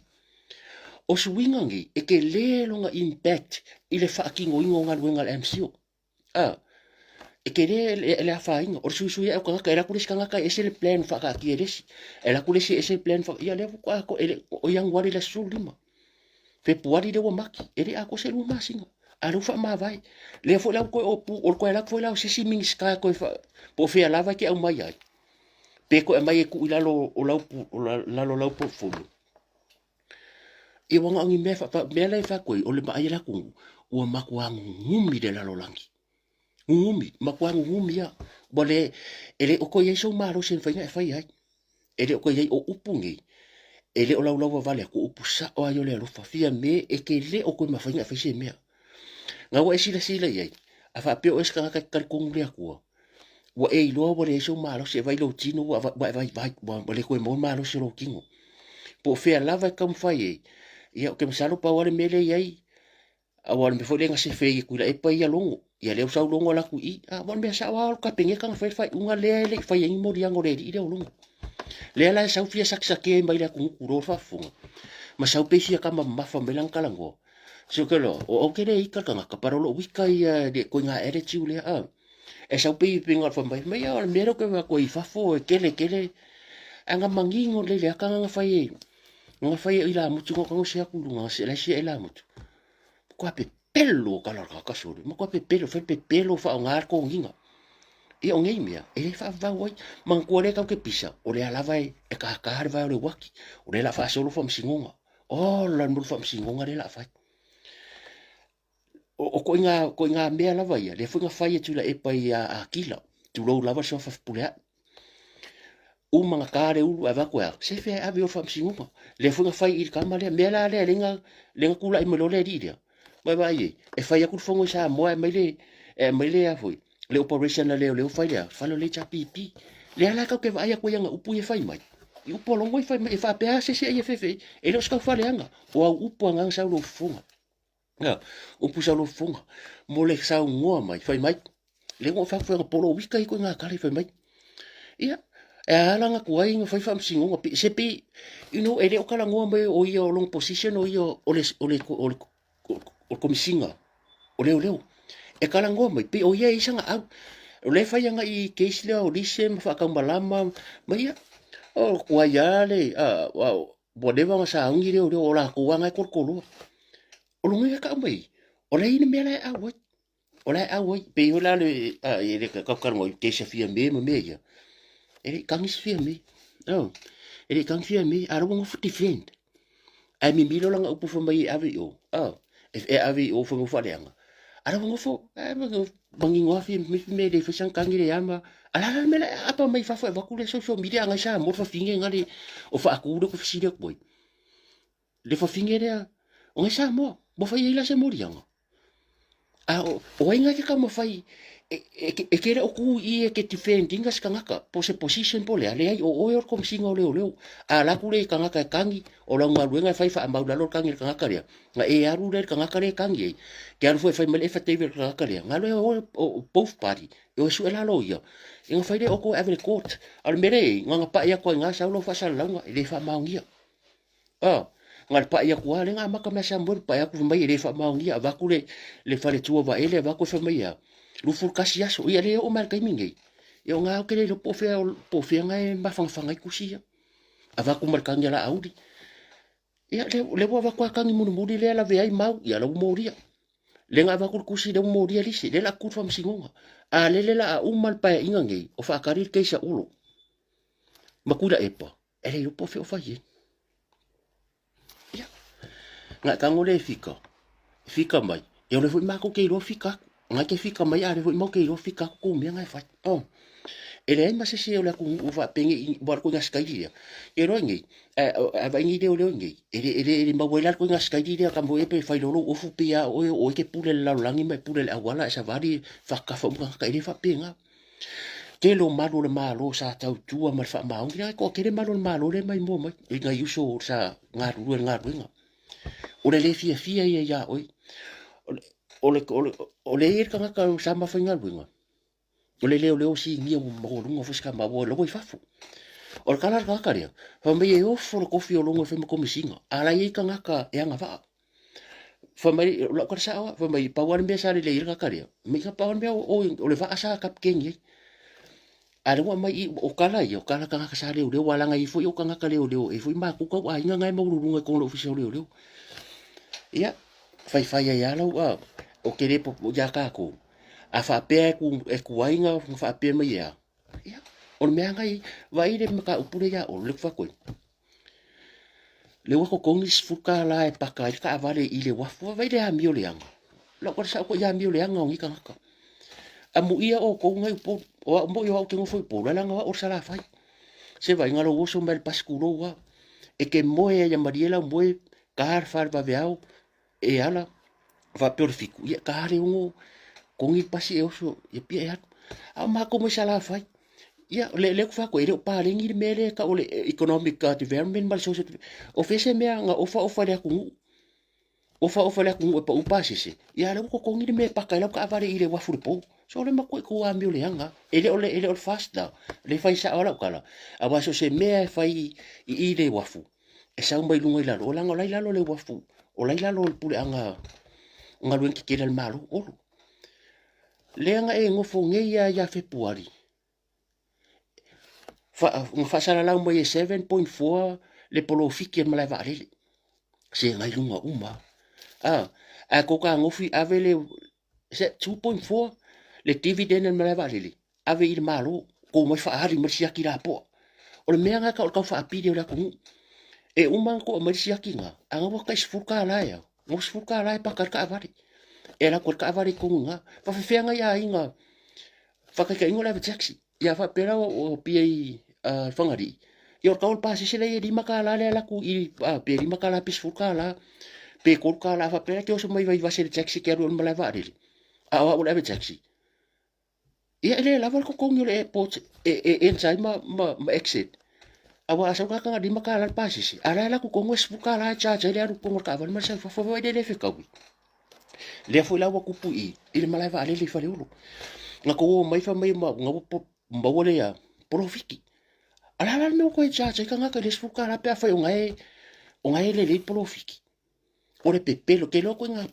o swinga ngi e ke le lo nga impact ile fa kingo ingo nga luenga MCO e ke le fa inga o sui ya ko ka era kulis kanga ka ese le plan fa ka ki eres ela kulis ese plan fa ya le ko ele o yang wari la sulima Februari de maki ele ako se lu masinga alu fa ma vai le fo la ko o pu o ko la fo la se si ming ska ko fa po fe la va ke au mai ai pe ko mai ku ila lo o la lo po fo e wanga ngi me fa me la fa ko o le mai la ku o ma ko ngumi de la lo langi ngumi ma ko ngumi ya bole ele o ko yeso ma ro sen fa fa ai ele o ko ye o upungi ele o lau vale ko upusa o ayo le rufa fia me e ke le o ko mafainga fa se me nga wa sila ye a fa pe o ska ka kongria ko wa e lo bo le so malo se vai lo tino wa vai le ko mo malo se lo kingo po fe la va kam fa ye ya o ke msalo pa wa le mele ye awan me foi lenga se fei ku la e pai longo ia le usau longo la ku I awan me sa wa ka penge ka fai fai unga le fai ngi mo riango le I le longo le la sa fia sak ke mai la ku ku ro fa funga ma sa pe sia ka ma fa melang kalango so ke lo o ke le ika ka parolo wika ia de ko nga ere tiu le a e sa pe pinga fa mai ya me ro ke va ko I fa fo kele anga mangingo le ka nga fai I la mutu ko se ku lunga se la se la mutu ko pe pelo kala ka suri mo ko pe pelo fe pe pelo fa ngar ko nginga e o ngai mea e le fa va wai man ko le ka ke pisa o le ala vai e ka har vai o le waki o le la fa solo fa msingonga o la mo fa msingonga le la fa o ko nga mea la vai le fu nga fai tu la e pai a kila tu lo lava so fa pulea o manga kare u ava ko se fe a vi o fa msingonga le fu nga fai I ka ma le mea la le nga kula I mo le di vai e fai aku fongo sa mo mai le a foi le operation le fai le falo le cha pipi le ala ka ke vai aku yang upu e fai mai I upo longo e fai mai e fa pe se e fefe e lo ska fa le anga o au upo anga sa lo fonga ya upu sa lo fonga mo le sa ngo mai fai mai le ngo fa fa polo wika I ko nga ka le fai mai ia e ala nga kuai nga fai fa msingo nga se pe e le o kala ngo mai o ia o long position o ia o komisinga o leo e kala ngo mai pe o ia isanga au o le fai nga I case le o lise ma fa ka malama mai ia o kua ia le wa bodeva ma sa ngi le o la kuwa nga korkolo o lo ngai ka mai o le ina mele o le awai pe o la le e le ka ka ngo te se fia me ia e le kangis fia me no e le kangis fia me a ro ngo futi friend ai mi milo langa upu fa mai avi o e avi o fa mo fa le anga ara mo fo bangi ngwa fi me de fa sang kangi le ama ala la mele apa mai fa fa ku le social media nga sa mo fa finge ngari o fa ku do ku fi de boy le fa finge de o nga sa mo fa ila se mo rianga o inga ke ka mo fa e kere o ku I ke defending as kangaka po se position po le ale ai o yor kom singa o le ala ku le kangaka kangi o la nga luenga fa fa ambau la lo kangi kangaka le nga e aru le kangaka le kangi ke aru fa mele fa te ver kangaka le nga le o both party o su ela lo ia nga fa le o ko every court al mere nga pa ia ko nga sa lo fa sa la nga le fa maungia ngal pa ia kwa le nga maka ma sambur pa ia ku mai le fa maungia va ku le fa le tua va ele va ku fa mai ia lu ful kasi aso ia le o mal kai mingi ia nga ke le po fe nga e ma fang fang ai kusia ava ku mar kanga la audi ia le va kwa kangi mu mu le la ve ai mau ia la moria le nga va ku kusi de moria lisi le la ku fa msingonga a le la o mal pa inga ngi o fa karir ke sa ulo makula epa ele yo po fe o fa ye ia nga kango le fika mai ia le fu ma ko ke lo fika nga ke fika mai are vo mo ke lo fika ku mi nga fa ele ma se o la ku va pengi bar ku nga skai dia e ro ngi va ngi de o ngi ele ma voila ku nga skai dia ka mo e pe fa lo o fu pia o ke pule la langi mai pule la wala sa vari fa ka fa mo ka ele fa penga ke lo malo sa tau tua ma fa ma ngi ko ke le malo le mai mo mai nga yuso sa nga ru nga o le fia ia oi o le ir kanga ka sama fainga winga o le leo si ngia mo lunga fuska ma bo lo fafu o kala ka karia fa me e ofo ko fi o lunga fe mo komisinga ala i kanga ka e anga va fa mai lo ka sa fa mai pa wan be sa le ir ka karia me ka pa wan be o le va asa kap kengi ala wa mai o kala kanga ka sa le wala nga i fo o kanga ka le e fo ma ku ka wa nga ngai mo lunga ko lo fi so le ia fai ya lo o ke le po ya ka ko a fa pe ku e ku ainga fa pe me ya o me anga I vai le maka upure ya o le fa ko le wa ko kongis fuka la e paka ka vale I le wa fo vai le a mi o le anga lo ko sa ko ya mi o le anga ngi ka a mu ia o ko ngai po o mo yo ke ngo foi po la nga o sala fai se vai ngalo wo so mel pasculo wa e ke moe ya mariela moe kar far va veao e ala va purifiku ia kare ngo kongi pasi e oso e pia ya a ma ko mo sala fai ia le ku fa ko ere pa le ngir mele ka ole economic development mal so o fese me nga o fa le ku ofa le ku pa upa se ya le ko kongi le me pa ka ka vale ile wa fu po so le ma ko ku a mi le anga ele o fasta le fai sa ola kala a wa so se me fai ile wa fu e sa mai lunga ila o langa ila le wa fu o la ila le pule anga nga luen ki kele malu o le anga e ngofo nge ya fe puari fa sala la mo 7.4 le polo fiki ma la va le se ngai lunga uma a ko ka ngofi avele 2.4 le dividend en mala valili ave il malo ko mo fa hari mersia ki la po o le mea ka fa apide la ko e umman ko mersia ki nga anga wo ka sfuka la ya mo sfuka la pa ka avari e la ko ka avari ko nga fa fe nga ya inga fa ka ingo la taxi ya fa pera o pa fangari yo ka ol pasi se le di makala la ku i pe di makala pis fuka la pe ko ka la fa pera ke o so mai vai va se taxi ke ro mala valili a o le taxi ia ele lava ko kong le airport inside ma exit awa asa ka di makala pasisi ala la ko kong es buka la cha le aru kong ka van ma sa fa va de le fe ka le fo la wa ku pui ile mala va ale le fa le ulo nga ko mai fa mai ma nga ba wole ya profiki ala la me ko cha ka nga ka le buka la pe fa o ngai le profiki o le pepelo ke lo ko nga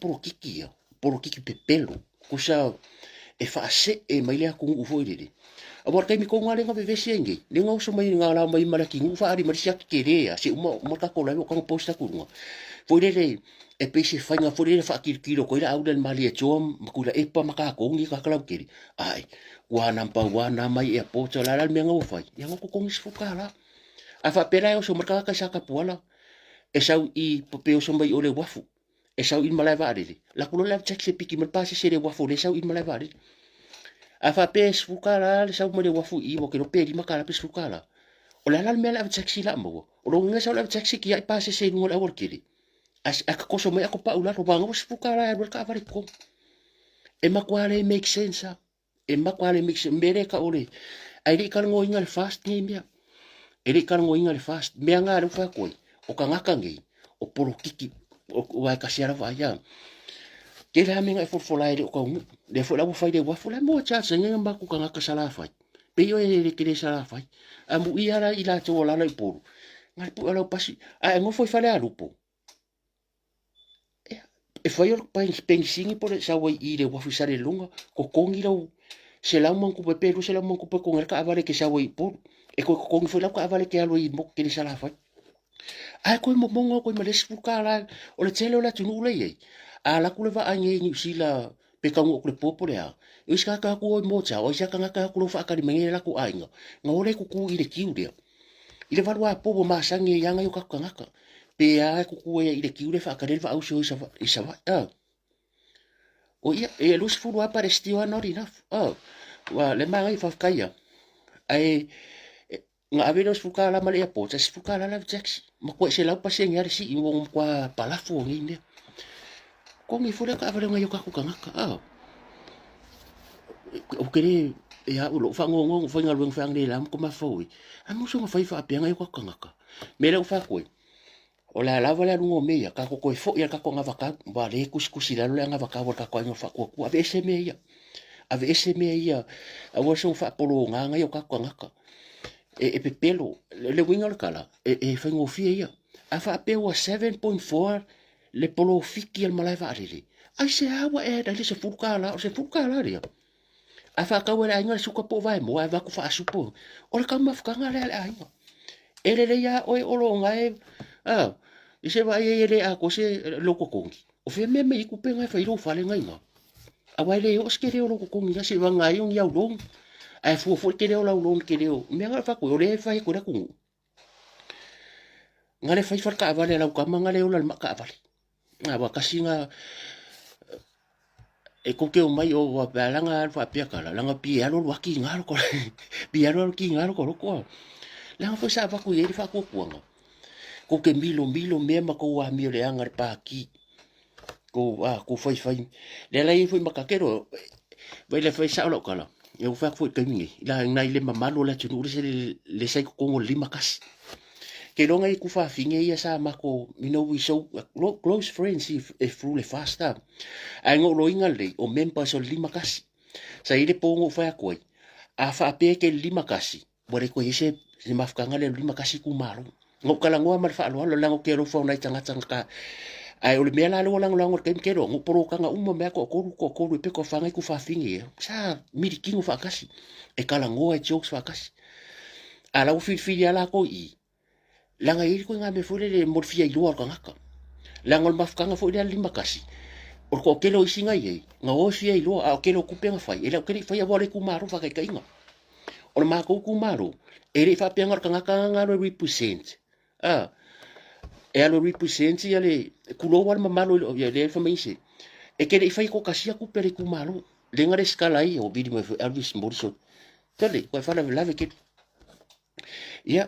profiki pepelo ko sa e fa se e mai le ku u foi de a por kai mi ko ngale nga be senge le nga so mai nga la mai mala ki ngu fa ari mari sia ke re se mo ta ko la ko posta ku nga foi de e pe se fa nga foi de fa ki kilo ko ira au del mali e chom ku la e pa maka ko ngi ka kala ki ai wa na mai e po la la me nga u fai ya ngo ko ngi fu kala a fa pera o so marka ka sa ka pola e sau i pe o so mai o le wafu e sau in malai va de la kulo la check se piki mal pase se le wafu le sau in malai va de a fa pe sfukala le sau mo le wafu i wo ke no pe di makala pe sfukala o la me la check si la mo o lo nga sau la check si ki ai pase se no la workiri as a ko so mai ko pa ula ro banga sfukala e ka va ko e ma kwale make sense e ma kwale make sense mere ka ole ai ri ka ngo inga le fast ni mia e ri ka ngo inga le fast me nga ru fa ko o ka ngaka ngi o poro kiki o wa ka sia va ya ke la me nga fo fola ide ko le fo la bu fa ide wa fo la mo cha se nga ba ku ka ngaka sala fa pe yo e ke le sala fa a mu ia la ila to la le poro ngal pu ala pasi a ngo foi fa le alupo e foi o pa pensingi por sa wa ide wa fu sale lunga ko kongi lo se la man ku pe pero se la man ku pe con el ka vale que sa wa por e ko kongi foi la ka vale que alo i mo ke le sala fa ai ko mo mongo ko me les fukala o le tele o la tunu le ye ala ku le va ange ni sila pe ka ngo ku le popo le a o iska ka ku mo cha o iska ka ka ku lo fa ka di menge la ku ainga ngole ku ku ile kiu de ile va wa popo ma sange yanga yo ka ngaka pe a ku ku ye ile kiu le fa ka le va au so isa va o ia e lus fu wa pare stiu not enough wa le ma ngai fa ka ia ai nga averos fukala male ya po sa fukala la taxi ma ko se la pase ngar si mo kwa palafo ngine ko mi fura ka avere nga yo ka ku ngaka o kere ya o lo fa ngo fa nga lueng fa ngi la ko ma foi a mo so fa fa pe nga yo ka ngaka me le fa ko o la la vola ngo me ya ka ko fo ya ka ko nga va ka ba le kuskusi la nga va ka va ka ko fa ko ave se me ya a wo so fa polo nga yo ka ngaka e pepelo le winga kala e fa ngofia ia a fa pe wa 7.4 le polo fiki al malai va ali ai se awa e da se fukala o se fukala ria a fa ka wala nga su ko po vai mo va ku fa supo o le ka ma fuka nga le ai ele ya oi olo nga e se va ye le a ko se loko kongi o fe me ku pe nga fa iro fa le nga ina a wa le o ske le loko kongi ya se va nga yung ya long ai fu ke leo la ulon ke leo me nga fa ko le fa ko la ku ngale fa fa ka vale la ka manga leo la ka vale nga wa kasinga e ko ke o mai o wa balanga fa pia kala la nga pia lo wa ki nga ko pia lo ki nga ko ko la nga fa sa fa ku ye fa ko nga ko ke milo me ma ko wa mi le anga pa ki ko fa le la i fa makakero vai le fa sa lo kala eu fa foi kamingi la nai le mamalo la tunu se le sai ko ngo lima kas ke longa I ku whawhinge ia sa mako, you know, we so close friends if rule faster. Ai ngō loinga le, o members o lima kasi. Sa ire pōngo whai koi, a whaapea ke lima kasi, ware koe ese, se mafukanga le lima kasi ku maro. Ngō kalangoa mar whaaloa, lo lango ke rofo nai tangata ka, ai ole mea la lo lango kem kero, ngō poro kanga uma mea ko koru e peko whangai ku whawhinge. Sa miri kingo whaakasi, e kalangoa e jokes whaakasi. A lau whiwhiri ala ko I, langa iri koe ngā me fure le morfia I loa ka ngaka. Langa le mafukanga fo I lima kasi. O ko kelo I singa I, ngā o fia I loa, a kelo kupenga whai, e lau kere whai a wale ku maro whakai ka inga. O le mākou ku maro, e re whapeanga ka ngaka ngā lo represent. E alo represent I ale, kulo wale mamalo I le whamaise. E kere I whai ko kasia ku pere ku maro. Le ngare skala I, o bidi mo Elvis Morrison. Tele, koe whala lave kere. Ia,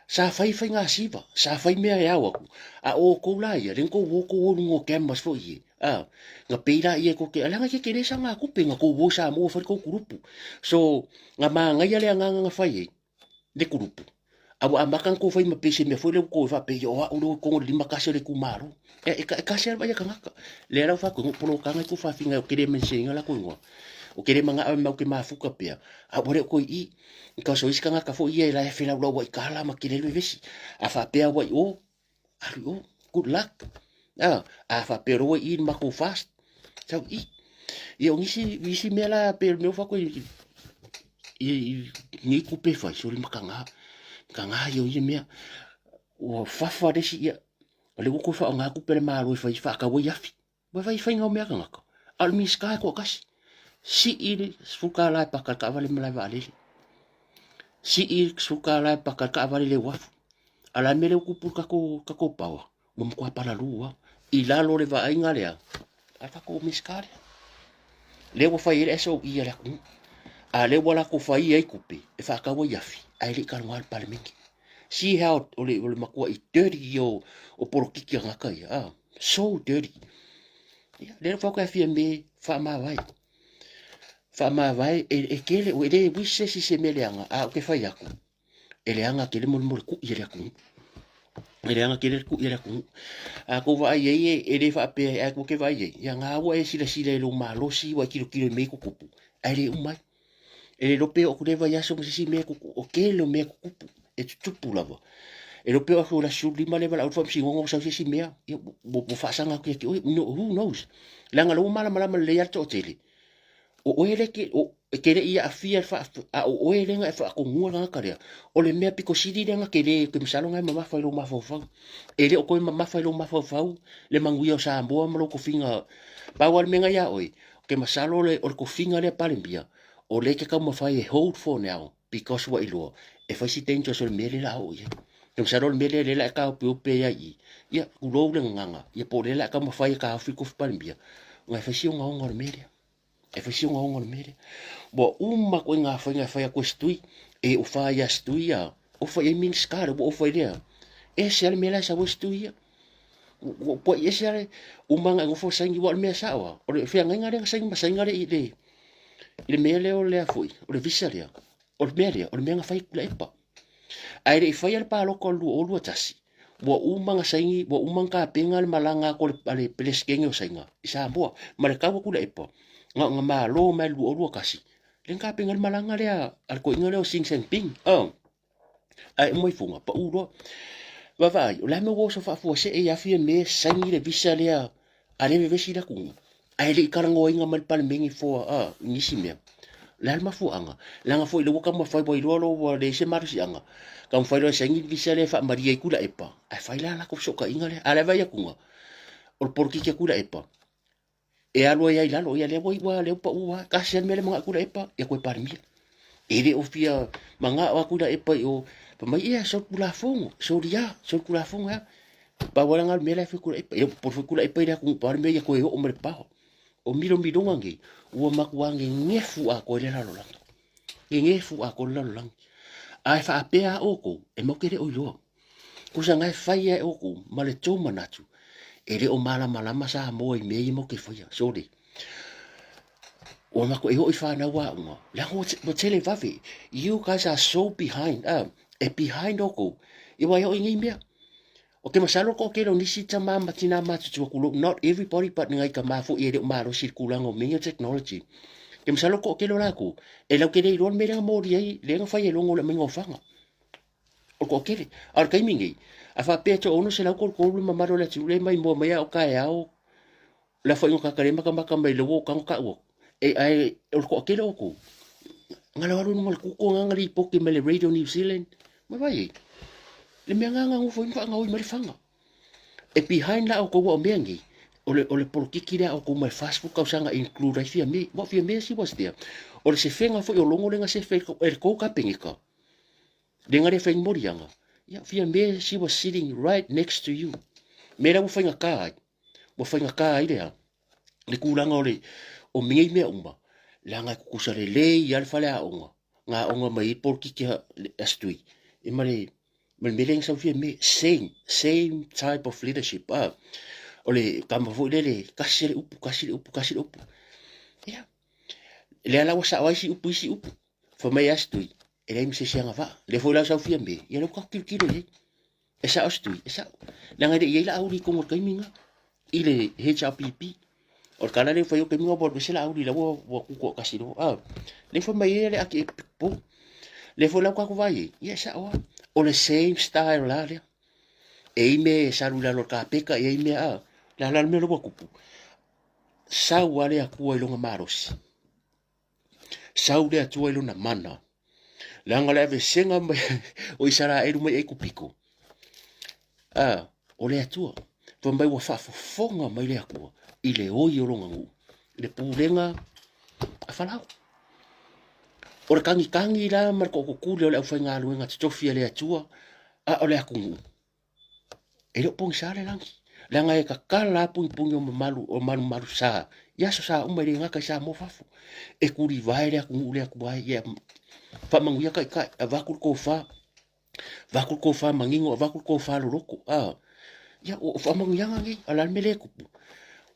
sa whai ngā siwa, sa whai mea e au aku. A o kou la ia, ren kou woko wonu ngō camas fo I. Ngā peira ia ko ke, alanga ke kere sa ngā kupe, ngā kou wo sa mo whai kou kurupu. So, ngā maa ngai ale ngā whai e, le kurupu. Awa amakan ko whai mapese me fwele ko whape i oa ulo kongo lima kasi le kumaro. E kasi alwa ia kangaka. Le rau whako ngopolo kangai ko whawhinga o kere mensenga la ko ingoa. O kere mga awe mau ke mafuka pia. A wale ko I, ka so isi kangaka fo ia ila e whina ula wa I kala ma kere lue vesi. A whapea wa I o, ari o, good luck. A whapea roa I mako fast. Sau I. Ia o ngisi mea la pe meo whako I ngi kupe whai, so lima kanga. Kanga yo ia mea. O whawha resi ia. O le woko wha o ngā kupere maro I whai whaka wai afi. Wai whai ngau mea kangaka. Al mi skai ko kasi. Si iri suka lai pakal ka avale malai wa alele. Si iri suka lai pakal ka avale le wafu. Ala mele ukupu kako pawa. Mumkua para lua. I lalo le wa ainga lea. Ata ko miskare. Le wa whai ere eso ia lea kunu. A le wala ko whai ai kupe. E whaka wa yafi. Ai le karangal pale mingi. See how ole makua I dirty o porokiki a ngaka ia. So dirty. Le whaka e fia me wha vai. Wha vai e kele o ele wise si se mele anga. A o ke whai aku. Ele anga kele mole ku ia lea kunu. Ele anga kele ku ia lea kunu. A ko vai ele wha pe a ko ke vai e. Ia ngā ua e sila e lo malosi wa kilo me kukupu. Ai le umai. E lope o kure vai aso msisi me kuku. O kele o me kukupu. E tutupu lava. E lope o kura suli ma lewa lau whamsi ngongo sa sisi mea. Bo whaasanga kia ki oi. Who knows? Langa lau malama le ato o tele. O oele ke, o kere ia afia a o oele nga e whaakongua nga karea. O le mea piko siri renga kere ke misalo ngai mamawhai lo mawhawhau. E le o koe mamawhai lo mawhawhau. Le manguia o sa amboa malo ko whinga. Pawal menga ia oi. Ke masalo le o ko whinga le palimbia. O le ke kau mawhai e hold for now. Because wa iloa. E whaisi tenjo so le mele la o ia. Ke masalo le mele le la e kau piope ia I. Ia urou le nganga. Ia po le la e kau mawhai e kau whiko palimbia. Ngai whaisi o ngaonga le mele. E whaisi o ngaonga le mele. Bo uma koe ngā whai a koe stui. E o whai a stui a. O whai e min skare. Bo o whai rea. E se ale mele sa o stui a. Po e se ale. Umanga ngofo saingi wa le mea sawa. O le whia ngai ngare saingi masainga le I le. I le mea leo lea fui. O le visa lea. O le mea lea. O le mea ngā whai kula epa. Ai le I whai ale pāloko o lua tasi. Wa umanga saingi. Wa umanga penga le malanga ko le peleskenge o sainga. Isa ambua. Ma le kawa kula epa. Nga maa lo mai lu o lua kasi. Le ngā penga le malanga lea. Al ko inga leo sing seng ping. Ai moi funga. Pa uloa. Wawai. O la me woso whafua se e afia me saingi le visa lea. Ale vesi la kunga. Ai le ikarango inga mal pale mengi fua. Nisi mea. La alma fuanga. Langa fo ilo ka mafai bo ilo lo wa le se marisi anga. Ka mafai lo sangi visa le fa maria ikula epa. Ai fai la ko soka inga le. Ale vai akunga. O porki ke kula epa. E alo ia ilalo ia le wa le pa ua. Kasi mele mga kula epa. Ya koe parmia. Ere o fia mga wa kula epa o. Pa mai ia so kula fongo. So dia. So kula fongo ya. Pa wala ngal mele fe kula epa. Ya por fe kula epa ira kung parmia ya koe o mre pa. O miro ngangi. Ua makuangi ngefu a koe le lalo langi. Ngefu a koe le lalo langi. Ai wha apea oko, e mokere o iloa. Kusa ngai whai e oko, ma le tō manatu. E re o malama sa moa I mei moke whaia. Sorry. O mako e hoi whanau wa unga. Lango mo tele vave. You guys are so behind. E behind oko. I wai o ingi mea. O ke masalo ko ke lo nisi ta mama tina matu tua kulo. Not everybody but ngai ka mafu i ere umaro si kulang o minga technology. Ke masalo ko ke lo lako. E lau ke rei ron me renga mori ai. Lenga fai e longo le minga o fanga. O ko ke re. Ar kai mingi. A fa pe to ono se lau ko ko ma maro la tule mai mo mai o kai ao. La fai ngo ka kare maka maka mai lo ka ka o. E ai o ko ke lo ko. Ngala waru ngol ku ko ngari poki me le Radio New Zealand. Ma vai. Le mea nganga ngufo infa ngau i marifanga. E behind la o ko wa mengi. Ole porkiki la o ko mai Facebook ka usanga include ai fia me. Wa fia me si was there. Ole se fenga fo o longo lenga se fe ko ka pengika. Denga re feng morianga. Ya fia me she was sitting right next to you. Mera mo fenga ka. Mo fenga ka ai le. Le kulanga ole o mingi mea umba. Langa kukusale le yal fale a onga. Nga onga mai porkiki astui. Imare meleng sa fia me same type of leadership ole kama fu le kasile upu ya le ala wasa wai si upu fa mai astui ele mi se sianga va le fu la sa fia me ya lo ka kilo le esa astui esa la ngade ye la auri ko mo kai minga ile HRPP o kana le foi o ke minga por se la auri la wo ku kasilo le fu mai ele aki po le fu la ko vai ya sa o le same style la le e me salula lo ka peka e me la me lo kupu sa wale aku i longa maros sa ule atu i lona mana la ngala ve senga o isara e mai e kupiko o le atu to mai wa fa fonga mai le aku i le o i longa ngu le pulenga a fala o le kangi la mar ko ku le o fa ngalu nga tofia le atu o le aku e lo pong sa le langi langa e ka kala pung o malu sa ya sa o mai nga ka sa mo fafu e kuri vai le ku le ku vai ya fa mangu ya ka va ku ko fa mangingo va ku ko fa lo ko ya o fa mangu ya ngi ala mele ku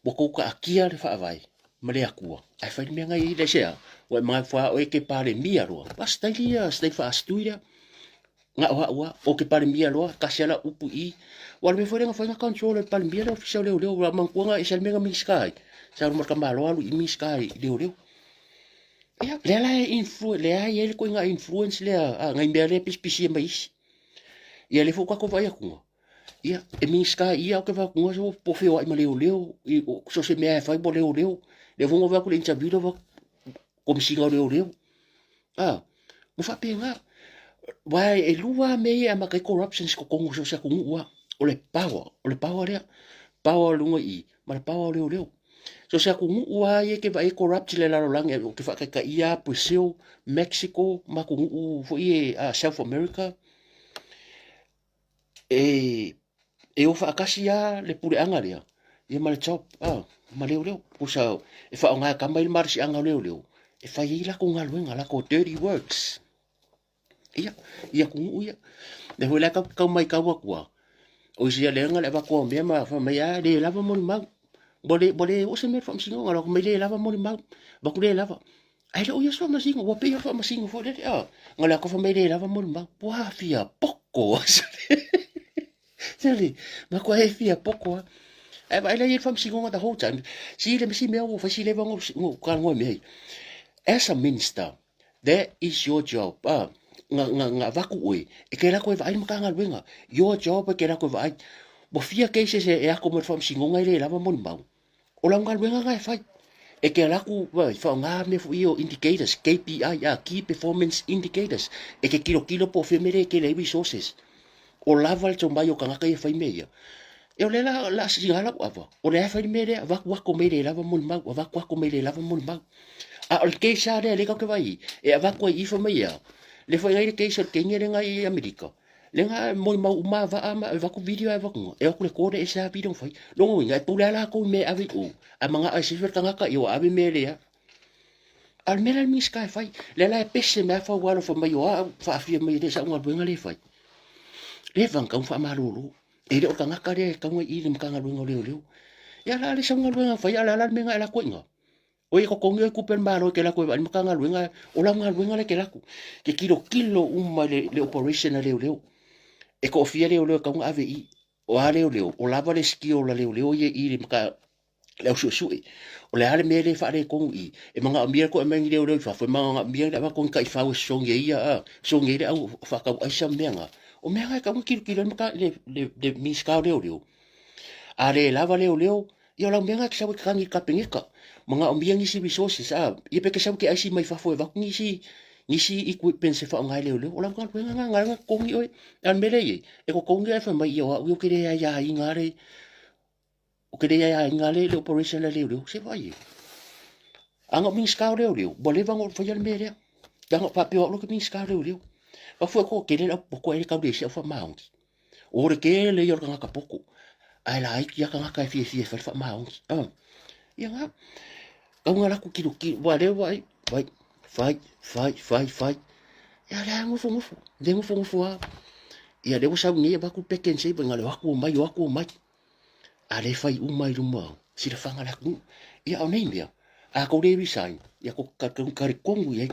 bo ko ka akia le fa vai male aku ai fa me nga i le sea o mai fa o e ke pare mia ro basta ia stai fa astuia nga o ke pare mia lo ka sela upu i wal me fore nga fa nga control pare mia lo fisau le man ko nga isal me nga mi sky sa ro marka malo alu i mi sky le ya le la influence le ai ele ko nga influence le nga me le pisi mais ya le fo ka ko vai ku ya e mi sky ia o ke va ku so po fe o ma le i so se me fa bo le le vou va ku le interview lo como si nga le mo fa pe nga wai e lua me a makai corruptions ko kongo so sa kungu o le power le power lunga i ma le power le so sa kungu e ke vai corrupt le la lang e ke fa ka ia Brazil Mexico ma kungu fo i South America e o fa akasia le pure anga le e ma le chop ma le o sa e fa nga ka mai marsi anga le e fa i la ko ngaluenga la ko dirty works ia ku ia le hola ka mai ka wa o sia le nga le ba ko me ma fa mai le lava mo ma bole o se me fa singo nga ko me le lava mo ma ba ku le lava ai o ia so ma singo wa pe fa ma singo fo le nga la ko fa me le lava mo ma wa fia poco seli ma ko e fia poco ai ba le fa singo nga the whole time si le si me o fa si le ba ngo ka ngo me as a minister that is your job nga vaku oi e ke la ko vai makanga wenga your job ke la ko vai bo fia ke se e ako mo fam singo ngai le lava mon mau o la ngal wenga ngai fai e ke la ku vai fa nga me fu io indicators KPI key performance indicators e ke kilo po fe mere ke le resources o lava le tomba yo kanga kai fai meia e o le la singala ku ava o le fai mere va ku ko mere lava mon mau va ku mere lava mon mau o ke sa le ka ke vai e va ku i fa meia le foi ngai ke so ke ngere ngai Amerika le nga mo ma va va ku video va ku e ku le kode e sa video foi lo ngai pu la ko me ave o a manga a se vertanga ka yo ave me le ya al mera mi sky fai le la pese me fa wa fo mai yo fa fi me de sa ngol benga le fai le van ka fa marulu e le o kanga ka le ka ngai i le mkanga lu le ya la le sa ngol benga fai ala la me ngai la ko nga o i ko kongi ku pen maro ke la ko ba mkanga luenga o la nga luenga le ke la ku ke kilo le operation le e ko fia leo ka nga ave i o ale leo o lava le ski o la leo ye i le maka le su su o le ale mele fa le ko i e manga ambia ko e mangi leo fa fa manga ambia le ko ka i fa o song ye ia song ye au fa ka ai sa menga o menga ka ki ki le maka le miska leo ale lava leo ia la menga ka sa ka ngi ka pengeka manga ambia ngi si resources ia pe ka sa ki ai si mai fa fo va ngi si nisi equipment se fa ngai le ola kan nga nga ko ngi oi an mele ye e ko ngi fa mai yo u ke ya ingare o ke ya ingale le operation le se vai anga min ska le bo le vang o fa ya mele ya ngo pa pe o lo ke min ska le fa fu ko ke le ko e ka de se fa maung o re ke le yo ka ka poko ai la ai ya ka ka fi fa maung ya nga ka nga la ku ki bo le vai fai ya la ngufu de ngufu ia le usa ngi ba ku peken sei benga le waku mai ale fai mai ruma si le fanga la ku ia o nei mea a ko le resign ia ko ka kongu ye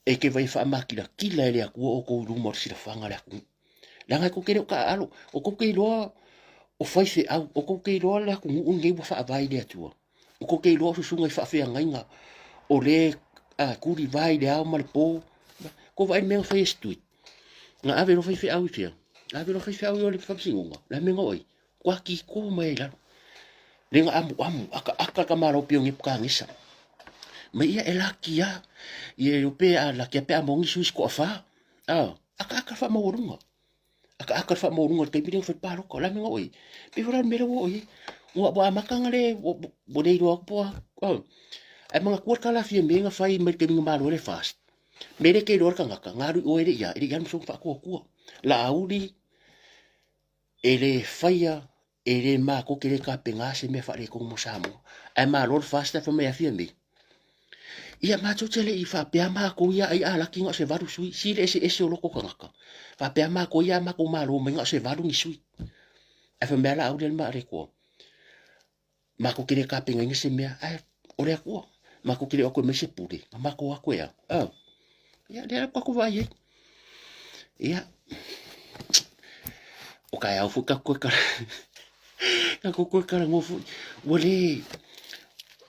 e ke vai fa makina kila ele aku o ko ruma si le fanga la ku la nga ko ke ka alo o ko ke lo o fai se au o ko ke lo la ku ngi ba fa vai le atua o ko ke lo su sunga fa fe nga o le kuri vai le au mal po ko vai me fai stuit nga ave no fai au tia ave no fai au yo le fapsinga la me ngoi kwa ki ko mai la le nga amu aka ka maro pio ngi ka ngisa me ia elakia ye yo pe la ke pe among su ko fa aka fa mo runga aka fa mo runga te piding fa paro ko la me ngoi pe fora me lo oi wa ba makanga le bo dei do po ai mga kuat kala fia menga fai me ke minga malo le fast mere ke lor kanga ngaru o ere ya so fa ko la audi ele faia ele ma ko ke le ka penga se me fa le ko mo samo ai ma lor fast fa me afia me ia ma tele i fa pe ma ko ia ai ala kinga se varu sui si le ese o loko kanga fa pe ma ko ia ma ko malo me nga se varu ni sui ai fa me la audi ma re ko ma ko ke le ka penga ngi se me ai o le ko ma ko ke le ko me se puri ma ko ko ya ia le ko vai ia o kai au fuka ko ka ko ka ngofu wole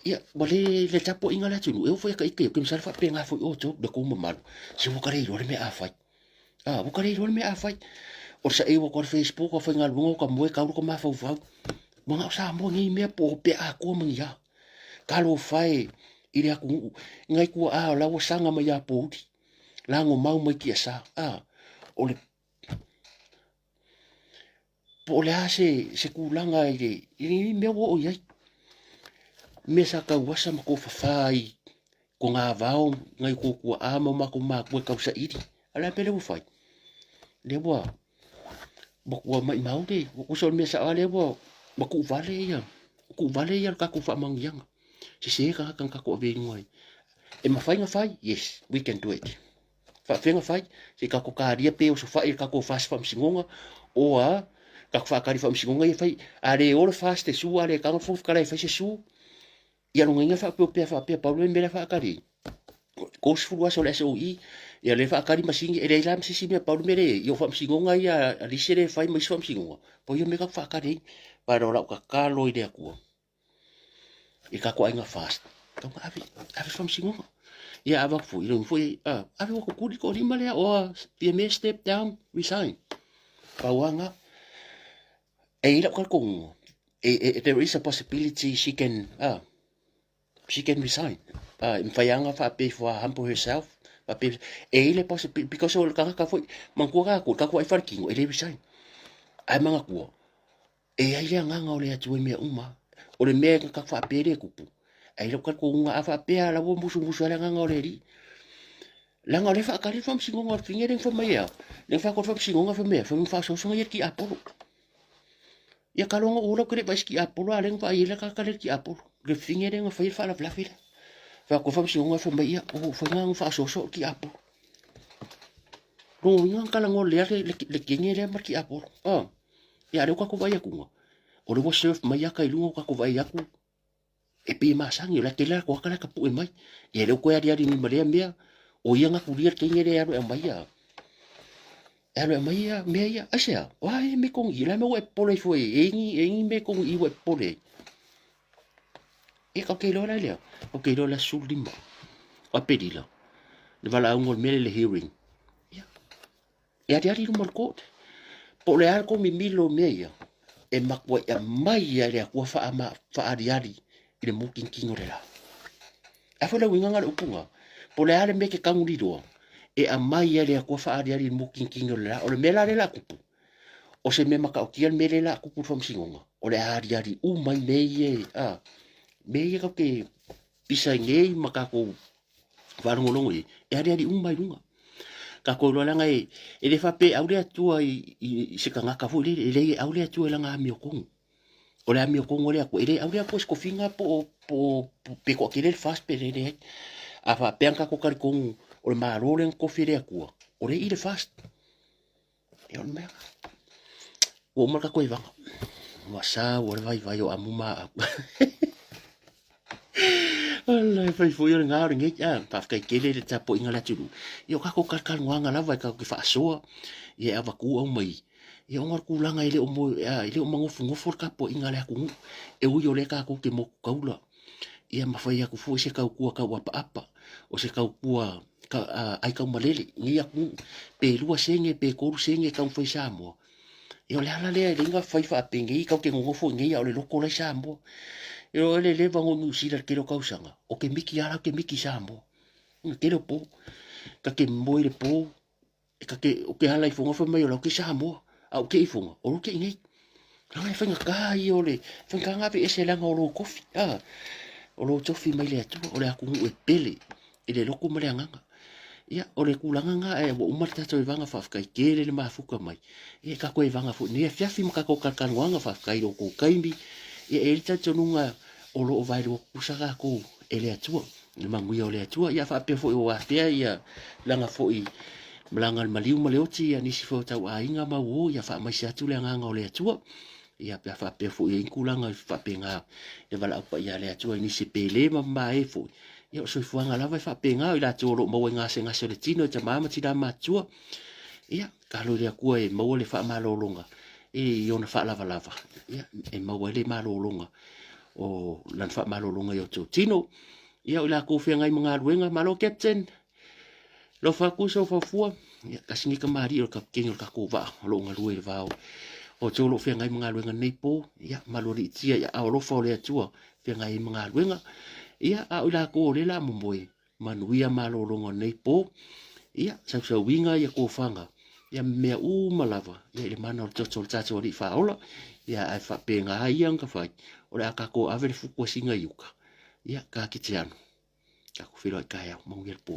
ia wole le tapo inga la tunu eu foi ka ike ke msal fa penga foi o to de ko mal se mo kare ro me afai mo kare ro me afai o sa eu ko Facebook o foi ngal mo ka mo ka ko ma fa fa mo nga sa mo ngi me po pe a ko mo ya ka lo fai ile aku ngai ku la wo sanga ma ya po la ngo mau mai ki sa o le po le se kulanga i me wo ia me sa ka wasa ma ko fai ko nga vao ngai ko ku ma ko ka sa iti ala pele wo fai le bo ko mai mau de ko so me sa ale bo ba ku vale ia ka ku fa mang yang se ka ko ve ngoi e ma fai nga fai yes we can do it fa fenga fai se ka ko ka ria pe o so fai ka ko fas fam singonga o ka fa ka ri fam singonga e fai are o fas te su are ka fo ka fai se su ia no nga fa pe pa lo me fa ka ri ko su wa so le so i ia le fa ka ri masingi e le lam si me pa lo me le yo fam singonga ia ri se le fai mai fam singonga po yo me ka fa ka ri pa ro la ka lo ide ku e ka ko ai nga fast ka ave fam singonga ia ava fu ilo fu ave ko kuri ko lima le o PMA step down resign pawanga ila ko kung there is a possibility she can resign mfayanga fa pay for humble herself pa pay ila possibility because all ka foi mangkuka ka ko ai farking ele resign ai manga ko ai nga nga ole atu me uma o le me ka fa pere kupu ai lo ka ko nga afa pe ala wo musu ala nga ole ri la nga le fa ka le fam singonga fingere fa mai ya le fa ko fam singonga fa me fa so so ki apolo ya ka lo ngo ko le ba ki apolo ale fa ile ka le ki apolo le fingere nga fa la fila fa ko fam singonga fa mai ya o fa nga fa so so ki apolo no nga ka la ngo le ki ngere ma ki apolo ya le ko vai ku o le wo surf mai ya ka ilungo ka ko vai ya ku e pe masangi la tela ko kala ka pu mai e le ko ya ni mare mea o ia nga kurir ke ngere ya mai ya Alo mai ya me ya asia. Wai me kong i la me we pole foi engi me kong i we pole. E ka ke lo la le. O ke lo la sulima. O pedila. Le vala ngol mele le hearing. Ya. Ya dia di rumor court. Po le ar ko mi milo me ya. E makwa ya mai ya le ko fa ama fa ariari. Ile mo king king ora. A fa le winga ngal upunga. Po le ar me ke kanguri do. E a mai ya le ko fa ariari mo king king ora. O le mela le la kupu. O se me maka o kia mele la kupu fam singonga. O le ariari mai me ye. Ah. Me ye ka ke pisa ngei maka ko varongolongo e ari umai runga ka ko lo langa e le fa pe aulia tua i se kanga ka fu le aulia tua langa mi okong o le mi okong o le ko ele aulia ko finga pe ko kile fast pe le a fa pe ka ko kar kong o le maro le ko fire ko o le ile fast e on me o marka ko iva wasa o le vai o amuma Allah fai foi o ngā ringi ya pa kai kele le tapo inga la tulu yo ka ko kal nganga la vai ka ki fa so ye ava ku o mai ye ngar ku langa ile o mo ile o mango fungo for ka po inga la ku e u yo le ka ko ke mo kaula ye ma fai ku fo se ka ku ka wa pa apa o se ka ku ka ai ka malele ni ya ku pe lu senge pe ko senge ka foi sa mo yo le ala le inga fai fa pengi ka ke ngo fo ngi ya le lo ko le sa mo yo le vango nu sila ke lo kausanga o ke miki ala ke miki sambo ke lo po ka ke moi le po ka ke o ke hala i fonga fa mai o ke sambo au ke i fonga o ke ngi la mai fanga ka i o le fanga nga pe ese langa o lo kofi o lo tofi mai le atu o le aku e pele i le loko mai nganga ia o le kulanga nga e o umarta to vanga fa ka ke le mafuka mai e ka ko vanga fu ni fiafi maka ko ka wanga fa ka i lo ko kaimbi e elita tonunga o lo vai ro kusaka ko ele atua le mangui o le atua ia fa pe fo o afia ia langa fo i mlanga maliu maleoti ia nisi fo tau a inga ma wo ia fa mai atu le nganga o le atua ia pe fa pe fo i kulanga fa pe nga e vala pa ia le atua nisi pele ma mai fo ia so fo nga lava fa pe nga ila tolo mo nga se nga se le tino te mama ti da matua ia kalo le ku e mo le fa malolonga e yo na fa lava lava ia e mo le malolonga o lan fa malolonga yo tino ia ila ko fe ngai mga ruenga malo captain lo fa ku so fa fu ia kasingi ka mari o ka kenyo ka ko va lo nga rue va o tolo fe ngai mga ruenga nei po ia malori tia ia o lo fa le tua fe ngai mga ruenga ia a ila ko le la momboi manuia malolonga nei po ia sa winga ia ko fanga ia mea malava ia le mana o totol tato ri fa ola ia ai fa pe nga ia nga fa o le aka ko ave le fuku singa yuka ia ka kitiano ka ku filo ka ia mo ngel po